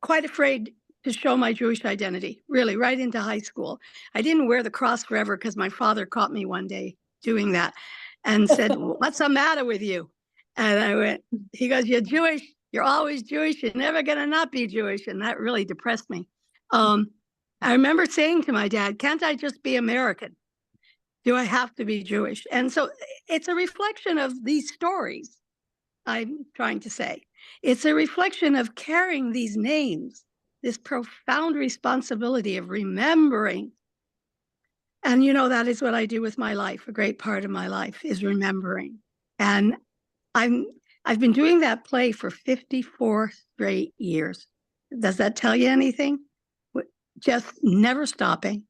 quite afraid to show my Jewish identity, really, right into high school. I didn't wear the cross forever because my father caught me one day doing that and said, "What's the matter with you?" And he goes, "You're Jewish. You're always Jewish. You're never going to not be Jewish." And that really depressed me. I remember saying to my dad, "Can't I just be American? Do I have to be Jewish?" And so it's a reflection of these stories, I'm trying to say. It's a reflection of carrying these names, this profound responsibility of remembering. And that is what I do with my life. A great part of my life is remembering. And I've been doing that play for 54 straight years. Does that tell you anything? Just never stopping,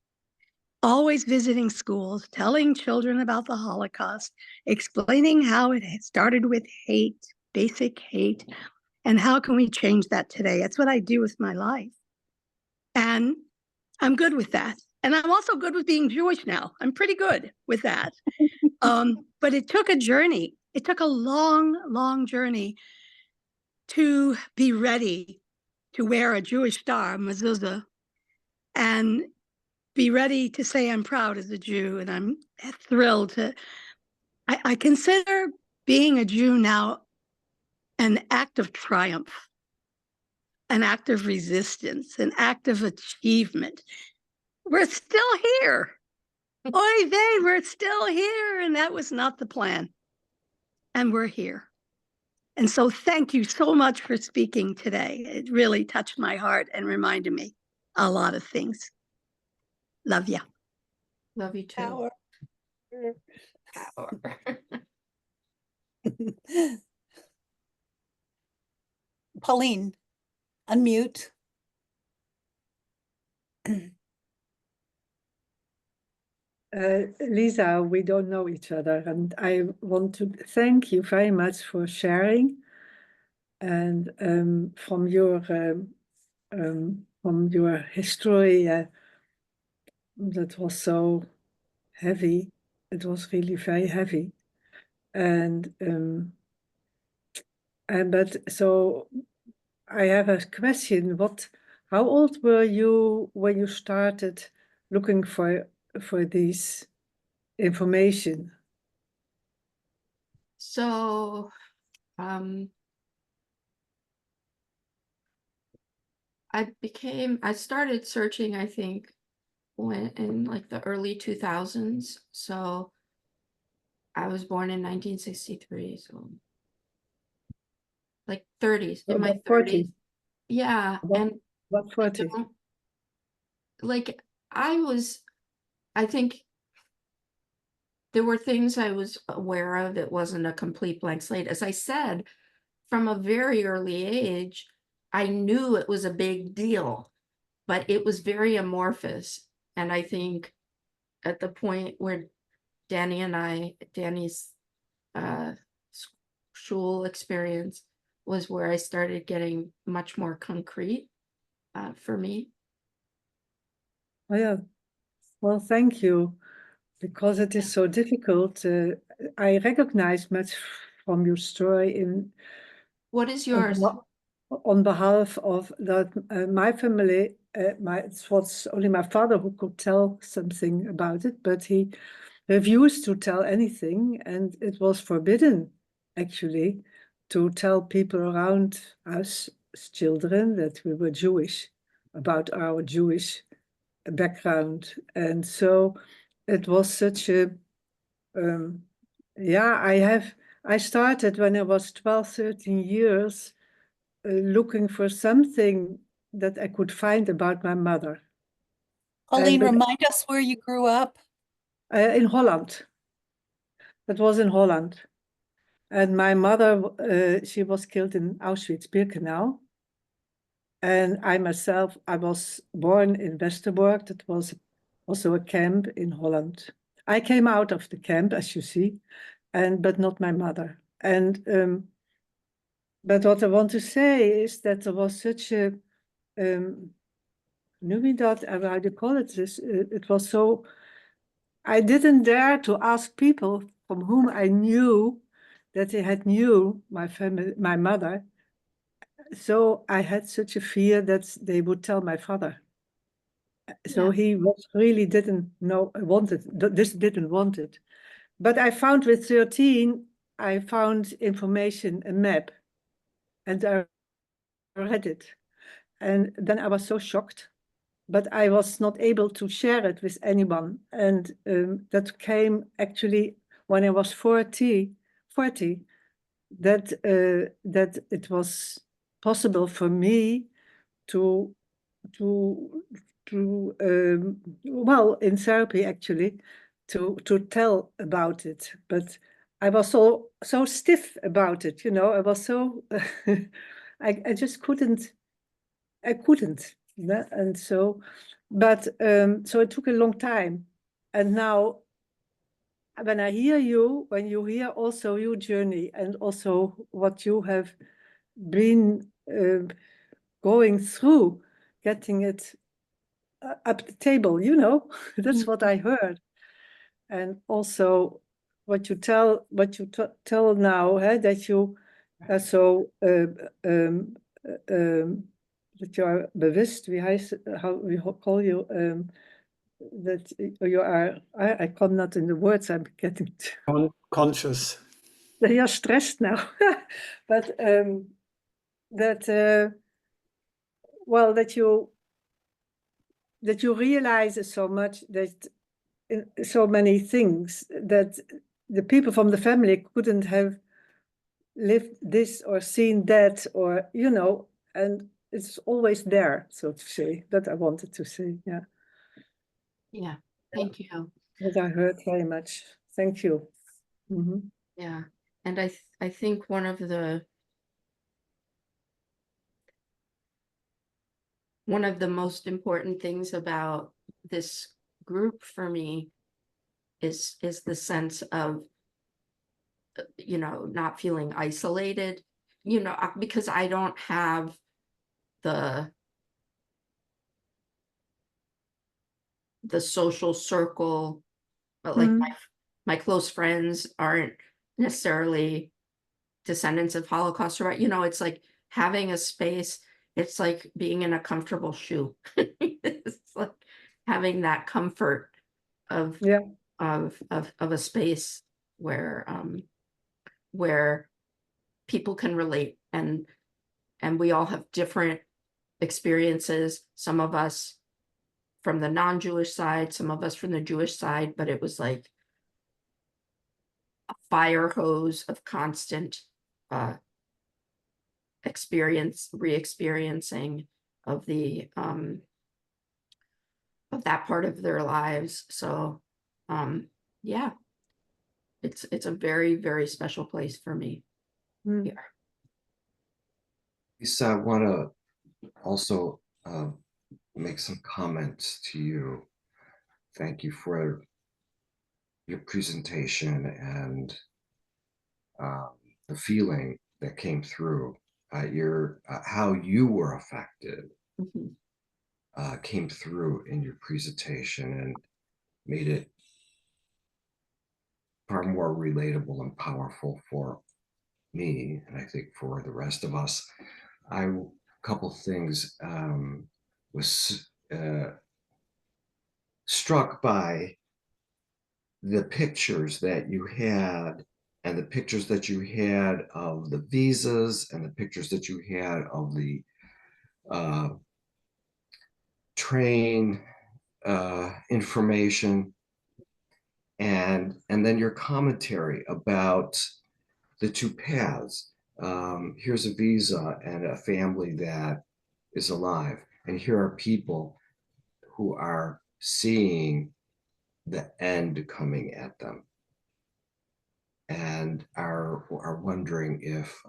always visiting schools, telling children about the Holocaust, explaining how it started with hate, basic hate, and how can we change that today? That's what I do with my life. And I'm good with that. And I'm also good with being Jewish now. I'm pretty good with that. But it took a journey. It took a long, long journey to be ready to wear a Jewish star, mezuzah, and be ready to say I'm proud as a Jew. And I'm thrilled I consider being a Jew now an act of triumph, an act of resistance, an act of achievement. We're still here. Oy vey, we're still here. And that was not the plan. And we're here. And so thank you so much for speaking today. It really touched my heart and reminded me a lot of things. Love ya. Love you too. Power. Power. Pauline, unmute. Lisa, we don't know each other, and I want to thank you very much for sharing. And from your history, that was so heavy. It was really very heavy, and but so I have a question. How old were you when you started looking for this information? So, I started searching, I think, when in like the early 2000s. So I was born in 1963, so like 30s, in my About 30s. 40. Yeah, and About I 40. don't- like I think there were things I was aware of. It wasn't a complete blank slate. As I said, from a very early age, I knew it was a big deal, but it was very amorphous. And I think at the point where Danny's school experience was where I started getting much more concrete for me. Oh, yeah. Well, thank you, because it is so difficult. I recognize much from your story What is yours? on behalf of that my family. It was only my father who could tell something about it, but he refused to tell anything, and it was forbidden, actually, to tell people around us as children that we were Jewish, about our Jewish background. And so it was such a I started when I was 12, 13 years looking for something that I could find about my mother. Pauline, but- remind us where you grew up. In Holland. That was in Holland. And my mother, she was killed in Auschwitz-Birkenau. And I myself, I was born in Westerbork. That was also a camp in Holland. I came out of the camp, as you see, but not my mother. And but what I want to say is that there was such a numinat, how do you call it? It was so. I didn't dare to ask people from whom I knew that they had knew my family, my mother. So I had such a fear that they would tell my father. So he really didn't want it. But I found with 13, I found information, a map, and I read it. And then I was so shocked, but I was not able to share it with anyone. And that came actually when I was 40, that it was possible for me to well, in therapy actually, to tell about it. But I was so stiff about it, you know. I was so I just couldn't. And so, but so it took a long time. And now, when I hear you, when you hear also your journey and also what you have been going through, getting it up the table, you know, that's what I heard. And also what you tell now, that you are so that you are bewust, how we call you, that you are, I come not in the words, I'm getting conscious. You're stressed now, but well, that you realize so much, that so many things that the people from the family couldn't have lived this or seen that, or, you know, and it's always there, so to say. That I wanted to say. Yeah. Yeah, thank you. What I heard very much. Thank you. Mhm. Yeah, and I think one of the most important things about this group for me is the sense of, you know, not feeling isolated, you know, because I don't have the social circle, but like Mm. my close friends aren't necessarily descendants of Holocaust survivors. You know, it's like having a space. It's like being in a comfortable shoe. It's like having that comfort of Yeah. of a space where people can relate, and we all have different experiences. Some of us from the non-Jewish side, some of us from the Jewish side, but it was like a fire hose of constant re-experiencing of that part of their lives. So yeah, it's a very, very special place for me. Mm. here. Lisa, I want to also make some comments to you. Thank you for your presentation and the feeling that came through. How you were affected Mhm. came through in your presentation and made it far more relatable and powerful for me, and I think for the rest of us. A couple things was struck by the pictures that you had, and the pictures that you had of the visas, and the pictures that you had of the train information, and then your commentary about the two paths. Here's a visa and a family that is alive, and here are people who are seeing the end coming at them and are wondering if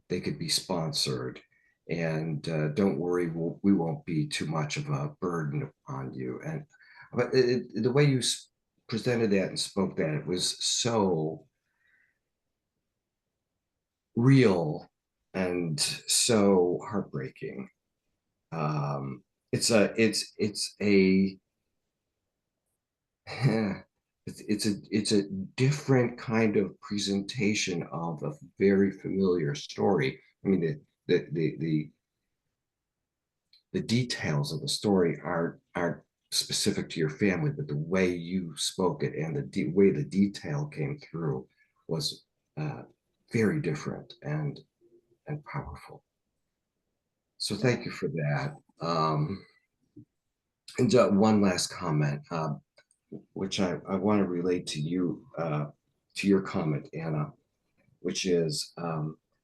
they could be sponsored. And don't worry, we won't be too much of a burden on you. And but the way you presented that and spoke that, it was so real and so heartbreaking. It's a it's a different kind of presentation of a very familiar story. I mean, the details of the story aren't specific to your family, but the way you spoke it and the way the detail came through was very different and powerful. So thank you for that. And one last comment, which I want to relate to you, to your comment, Anna, which is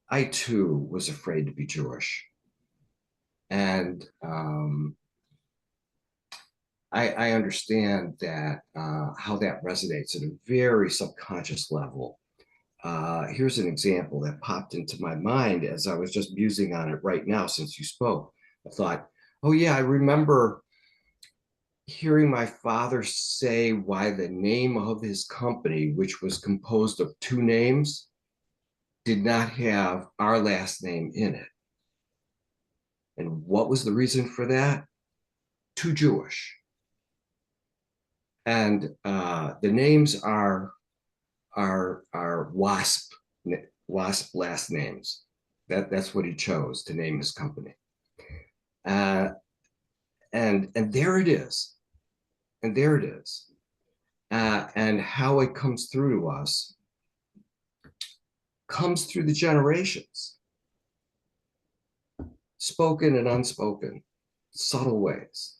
I too was afraid to be Jewish. And I understand that how that resonates at a very subconscious level. Here's an example that popped into my mind as I was just musing on it right now since you spoke. I thought, oh yeah, I remember hearing my father say why the name of his company, which was composed of two names, did not have our last name in it. And what was the reason for that? Too Jewish. And the names are WASP last names. That's what he chose to name his company. And there it is. And there it is. And how it comes through to us comes through the generations, spoken and unspoken, subtle ways.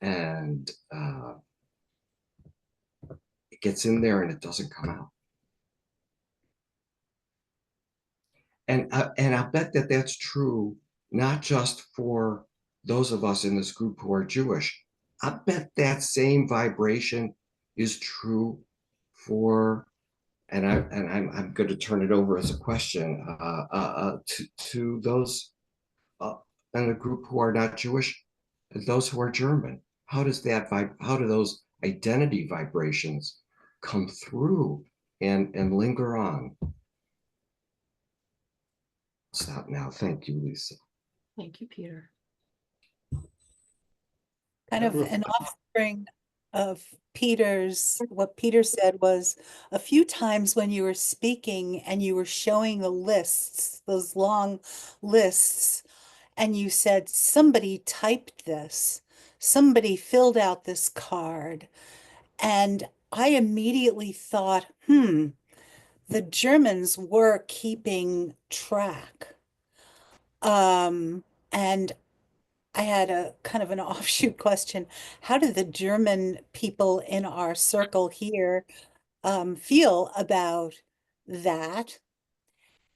And it gets in there and it doesn't come out. And I bet that that's true, not just for those of us in this group who are Jewish. I bet that same vibration is true for, and I'm going to turn it over as a question to those in the group who are not Jewish, and those who are German. How does that how do those identity vibrations come through and linger on? Stop now. Thank you, Lisa. Thank you, Peter. Kind of an offspring of Peter's, what Peter said was a few times when you were speaking and you were showing the lists, those long lists, and you said, somebody typed this, somebody filled out this card. And I immediately thought, the Germans were keeping track. And I had a kind of an offshoot question. How do the German people in our circle here feel about that?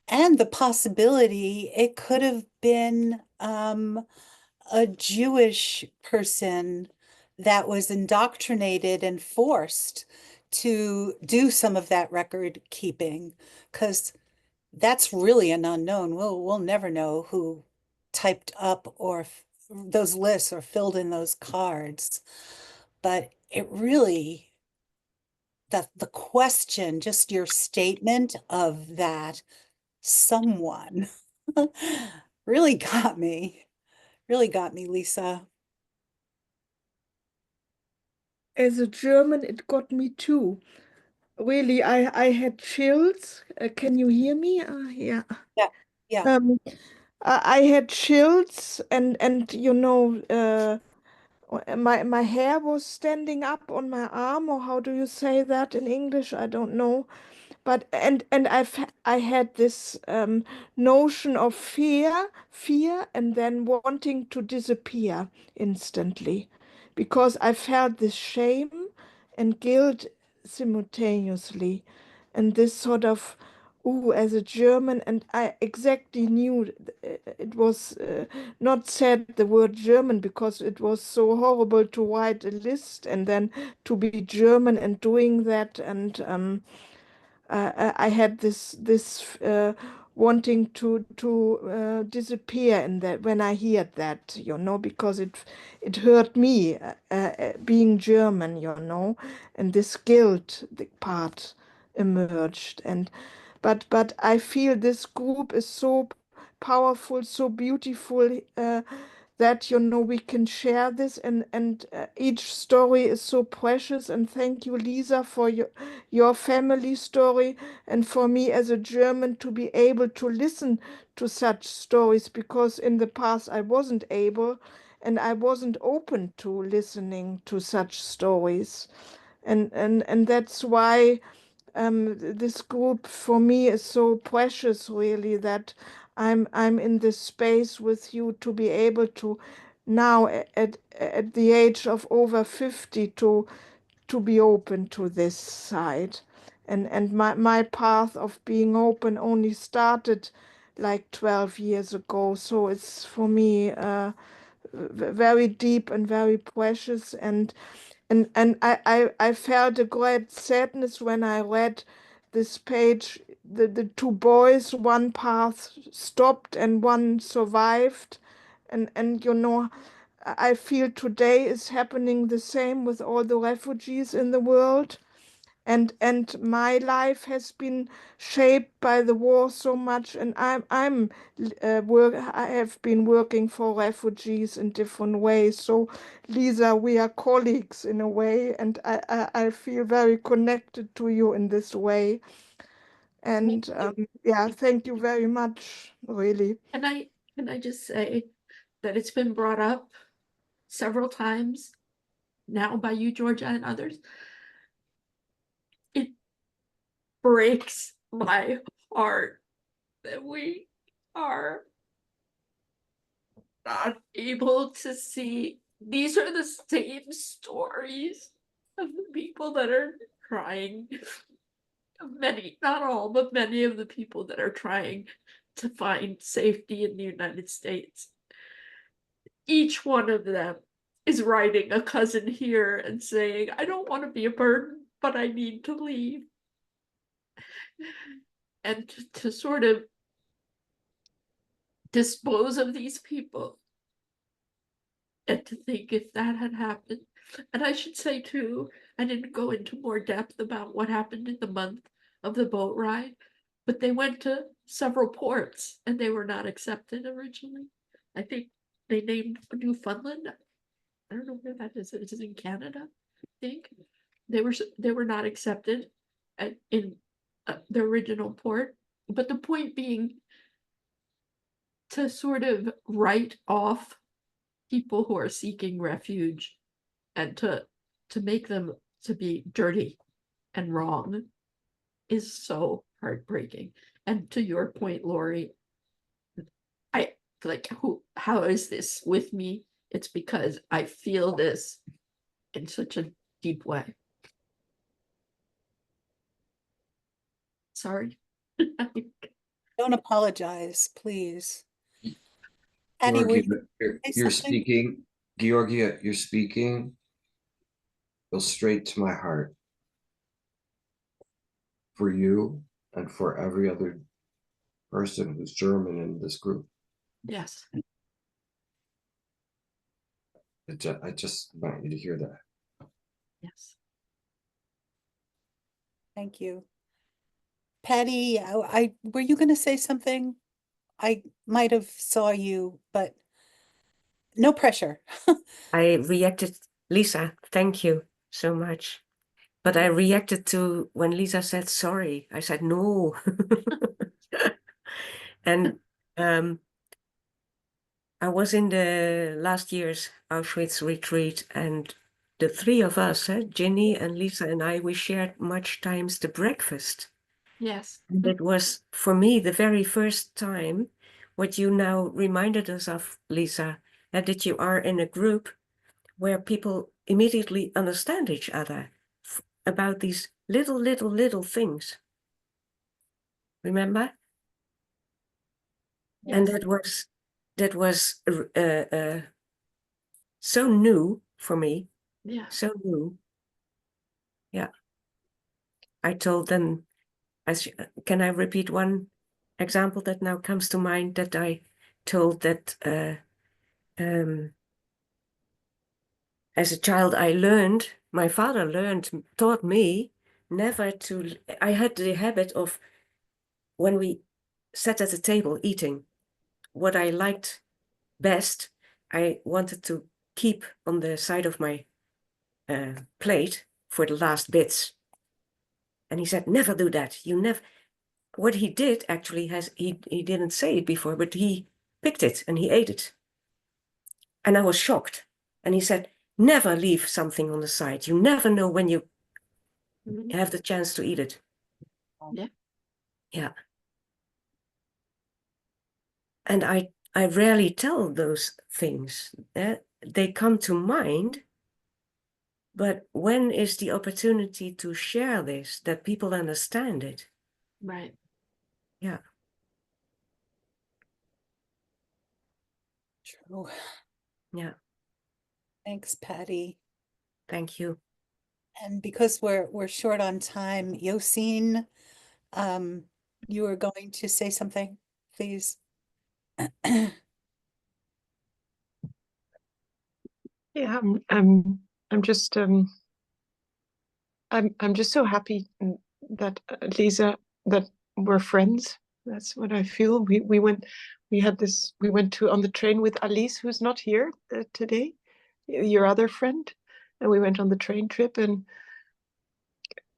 And the possibility it could have been a Jewish person that was indoctrinated and forced to do some of that record keeping, because that's really an unknown. We'll never know who typed up or those lists or filled in those cards. But it really, the question, just your statement of that someone really got me. Really got me, Lisa. As a German, it got me too. Really, I had chills. Can you hear me? Yeah. Yeah, yeah. I had chills, and you know, my hair was standing up on my arm, or how do you say that in English? I don't know. But and I had this notion of fear, and then wanting to disappear instantly, because I felt this shame and guilt simultaneously, and this sort of, ooh, as a German, and I exactly knew it was not said the word German because it was so horrible to write a list and then to be German and doing that, and I had this wanting to disappear in that when I heard that, you know, because it hurt me being German, you know, and this guilt part emerged. And but I feel this group is so powerful, so beautiful, that, you know, we can share this, and each story is so precious. And thank you, Lisa, for your family story, and for me as a German to be able to listen to such stories, because in the past I wasn't able, and I wasn't open to listening to such stories. And that's why this group for me is so precious, really, that I'm in this space with you to be able to now at the age of over 50 to be open to this side. And my path of being open only started like 12 years ago. So it's for me very deep and very precious. And I felt a great sadness when I read this page. The two boys, one path stopped and one survived. And you know, I feel today is happening the same with all the refugees in the world. And my life has been shaped by the war so much, and I have been working for refugees in different ways. So Lisa, we are colleagues in a way, and I feel very connected to you in this way. And yeah, thank you very much, really. Can I just say that it's been brought up several times now by you, Georgia, and others. It breaks my heart that we are not able to see. These are the same stories of the people that are trying. Many, not all, but many of the people that are trying to find safety in the United States. Each one of them is writing a cousin here and saying, I don't want to be a burden, but I need to leave. And to sort of dispose of these people. And to think if that had happened. And I should say too, I didn't go into more depth about what happened in the month of the boat ride, but they went to several ports and they were not accepted originally. I think they named Newfoundland. I don't know where that is. It is in Canada, I think. They were not accepted in the original port. But the point being to sort of write off people who are seeking refuge and to make them to be dirty and wrong is so heartbreaking. And to your point, Lori, I like, how is this with me? It's because I feel this in such a deep way. Sorry. Don't apologize, please. Patty, Georgia, say you're something? speaking, Georgia, you're speaking. Go straight to my heart. For you and for every other person who's German in this group. Yes. I just want you to hear that. Yes. Thank you. Patty, I were you going to say something? I might have saw you, but no pressure. I reacted, Lisa, thank you so much. But I reacted to when Lisa said sorry. I said no. And I was in the last year's Auschwitz retreat, and the three of us, Ginny and Lisa and I, we shared much times the breakfast. Yes. And it was, for me, the very first time, what you now reminded us of, Lisa, that you are in a group where people immediately understand each other about these little things. Remember? Yes. And that was so new for me. Yeah. So new. Yeah. I told them, can I repeat one example that now comes to mind, that I told that as a child my father taught me never to, I had the habit of, when we sat at the table eating, what I liked best, I wanted to keep on the side of my plate for the last bits. And he said, never do that. You never. What he did actually he didn't say it before, but he picked it and he ate it. And I was shocked. And he said, never leave something on the side. You never know when you have the chance to eat it. Yeah. Yeah. And I rarely tell those things. They come to mind. But when is the opportunity to share this, that people understand it? Right. Yeah. True. Yeah. Thanks, Patty. Thank you. And because we're short on time, Yosine, you were going to say something, please. Yeah, I'm just I'm just so happy that Lisa, that we're friends. That's what I feel. We went on the train with Alice, who's not here today, your other friend, and we went on the train trip. And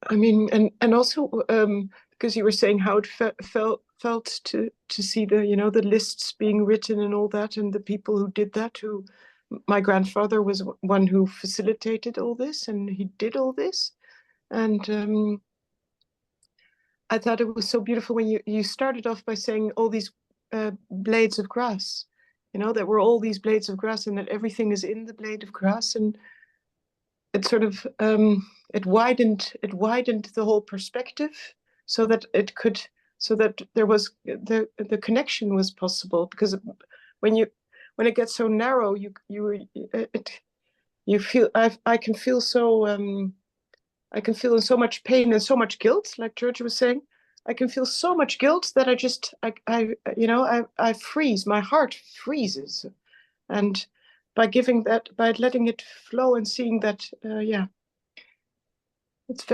I mean, and also because you were saying how it felt to see the the lists being written and all that, and the people who did that. Who, my grandfather was one who facilitated all this, and he did all this. And I thought it was so beautiful when you started off by saying all these blades of grass, that were all these blades of grass, and that everything is in the blade of grass. And it sort of it widened the whole perspective, so that there was the connection was possible. Because when it gets so narrow, you feel I can feel so I can feel in so much pain and so much guilt, like Georgia was saying. I can feel so much guilt that I freeze. My heart freezes, and by letting it flow and seeing that, it's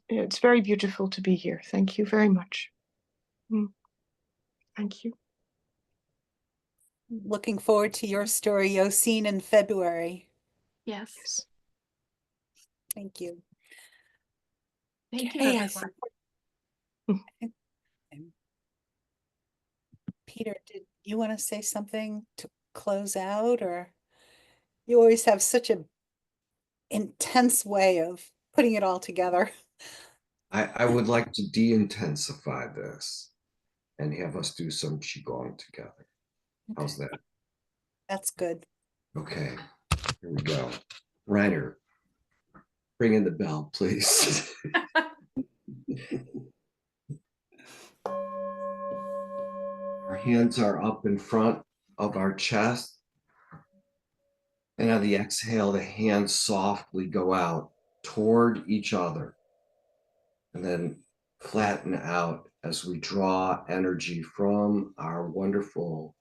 it's very beautiful to be here. Thank you very much. Thank you. Looking forward to your story, Yosine, in February. Yes. Yes. Thank you. Thank you, Okay, everyone. Peter, did you want to say something to close out, or you always have such an intense way of putting it all together? I would like to de-intensify this and have us do some Qigong together. How's that? That's good. Okay, here we go. Reiner, bring in the bell, please. Our hands are up in front of our chest. And on the exhale, the hands softly go out toward each other. And then flatten out as we draw energy from our wonderful,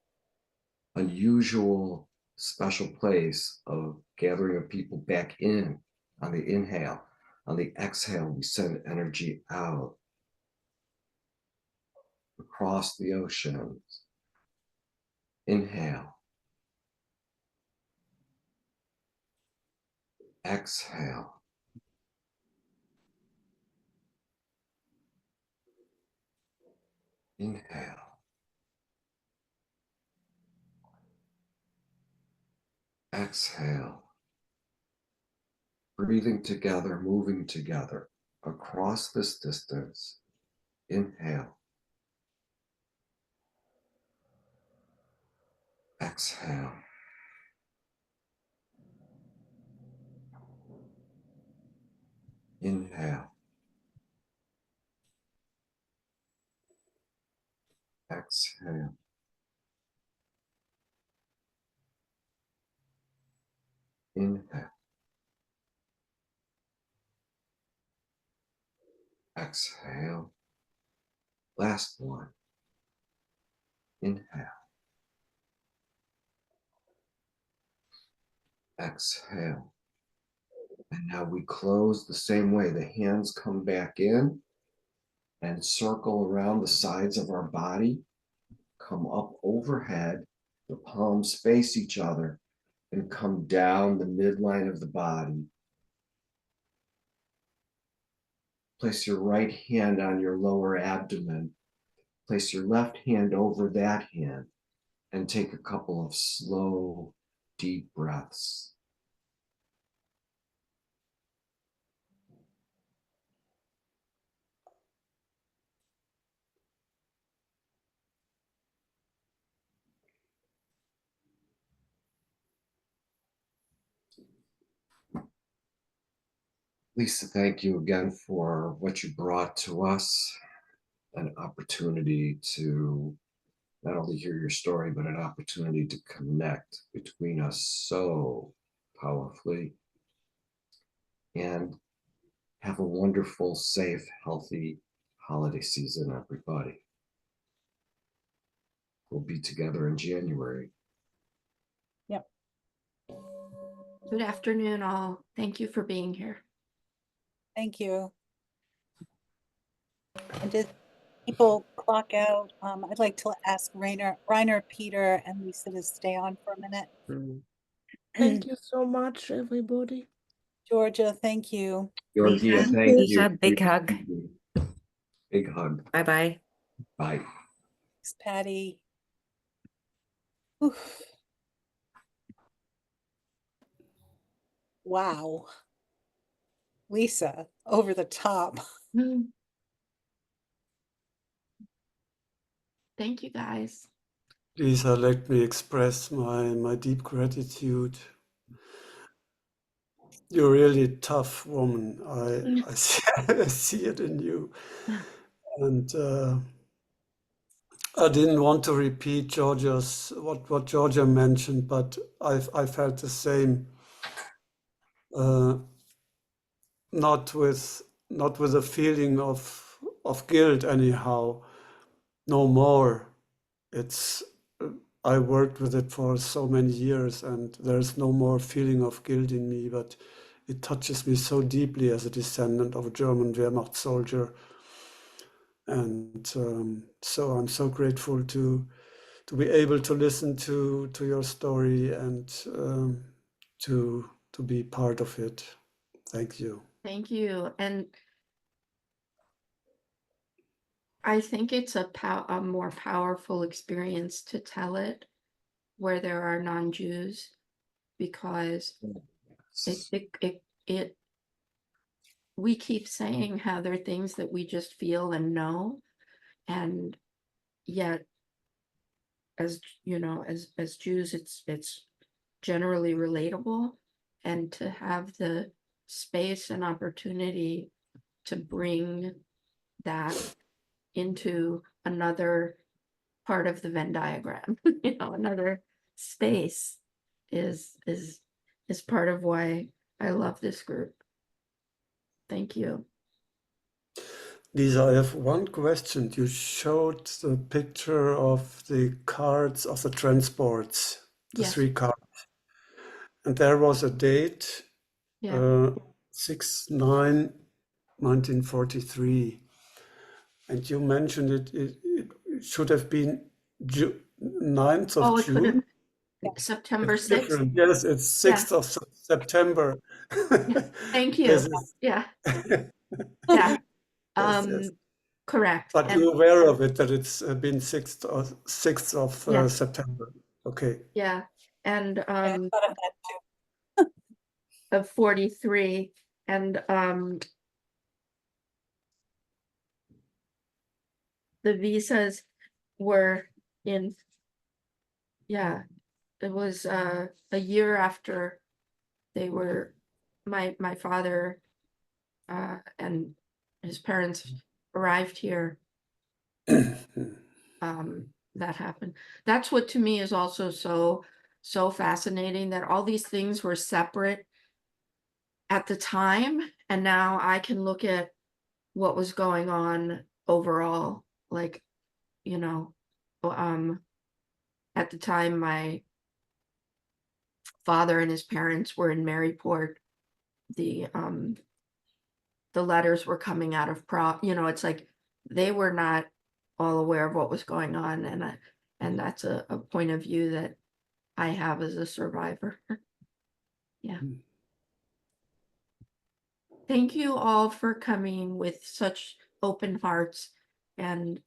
unusual, special place of gathering of people back in on the inhale. On the exhale, we send energy out across the oceans. Inhale. Exhale. Inhale. Exhale. Breathing together, moving together across this distance. Inhale. Exhale. Inhale. Exhale. Inhale. Exhale. Last one. Inhale. Exhale. And now we close the same way. The hands come back in and circle around the sides of our body, come up overhead, the palms face each other, and come down the midline of the body. Place your right hand on your lower abdomen. Place your left hand over that hand and take a couple of slow, deep breaths. Lisa, thank you again for what you brought to us, an opportunity to not only hear your story, but an opportunity to connect between us so powerfully and have a wonderful, safe, healthy holiday season, everybody. We'll be together in January. Yep. Good afternoon, all. Thank you for being here. Thank you. And did people clock out? I'd like to ask Reiner, Peter, and Lisa to stay on for a minute. Thank you so much, everybody. Georgia, thank you. Georgia, Lisa, thank Lisa, you. big hug. Big hug. Bye-bye. Bye. Thanks, Patty. Oof. Wow. Lisa, over the top. Thank you, guys. Lisa, let me express my deep gratitude. You're really a tough woman. I see it in you. And I didn't want to repeat what Georgia mentioned, but I felt the same. not with a feeling of guilt anyhow, no more. It's I worked with it for so many years, and there's no more feeling of guilt in me, but it touches me so deeply as a descendant of a German Wehrmacht soldier. And so I'm so grateful to be able to listen to your story and to be part of it. Thank you. Thank you. And I think it's a more powerful experience to tell it where there are non-Jews, because it we keep saying how there are things that we just feel and know, and yet, as you know, as Jews, it's generally relatable, and to have the space and opportunity to bring that into another part of the Venn diagram, you know, another space is part of why I love this group. Thank you. Lisa, I have one question. You showed the picture of the cards of the transports, the Yes. 3 cards. And there was a date, Yeah. 6/9/1943. And you mentioned it should have been 9th of It could have June. September It's 6th. different. Yes, it's 6th of September. Thank you. This is- Yeah. Yeah. yes. Correct. But And you're aware of it, that it's been 6th of Yes. September. Okay. yeah. And I thought of that too. of 43, and the visas were in, yeah, it was a year after they were, my father and his parents arrived here. That happened. That's what to me is also so fascinating, that all these things were separate at the time, and now I can look at what was going on overall, like, you know, at the time my father and his parents were in Maryport, the letters were coming out of Prague, you know, it's like they were not all aware of what was going on, and that's a point of view that I have as a survivor. Yeah. Thank you all for coming with such open hearts, and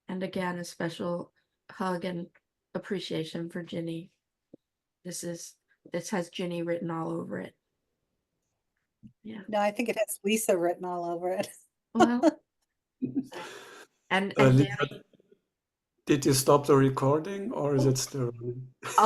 again, a special hug and appreciation for Ginny. This has Ginny written all over it. Yeah. No, I think it has Lisa written all over it. Well, and Lisa, Danny, did you stop the recording, or is it still running?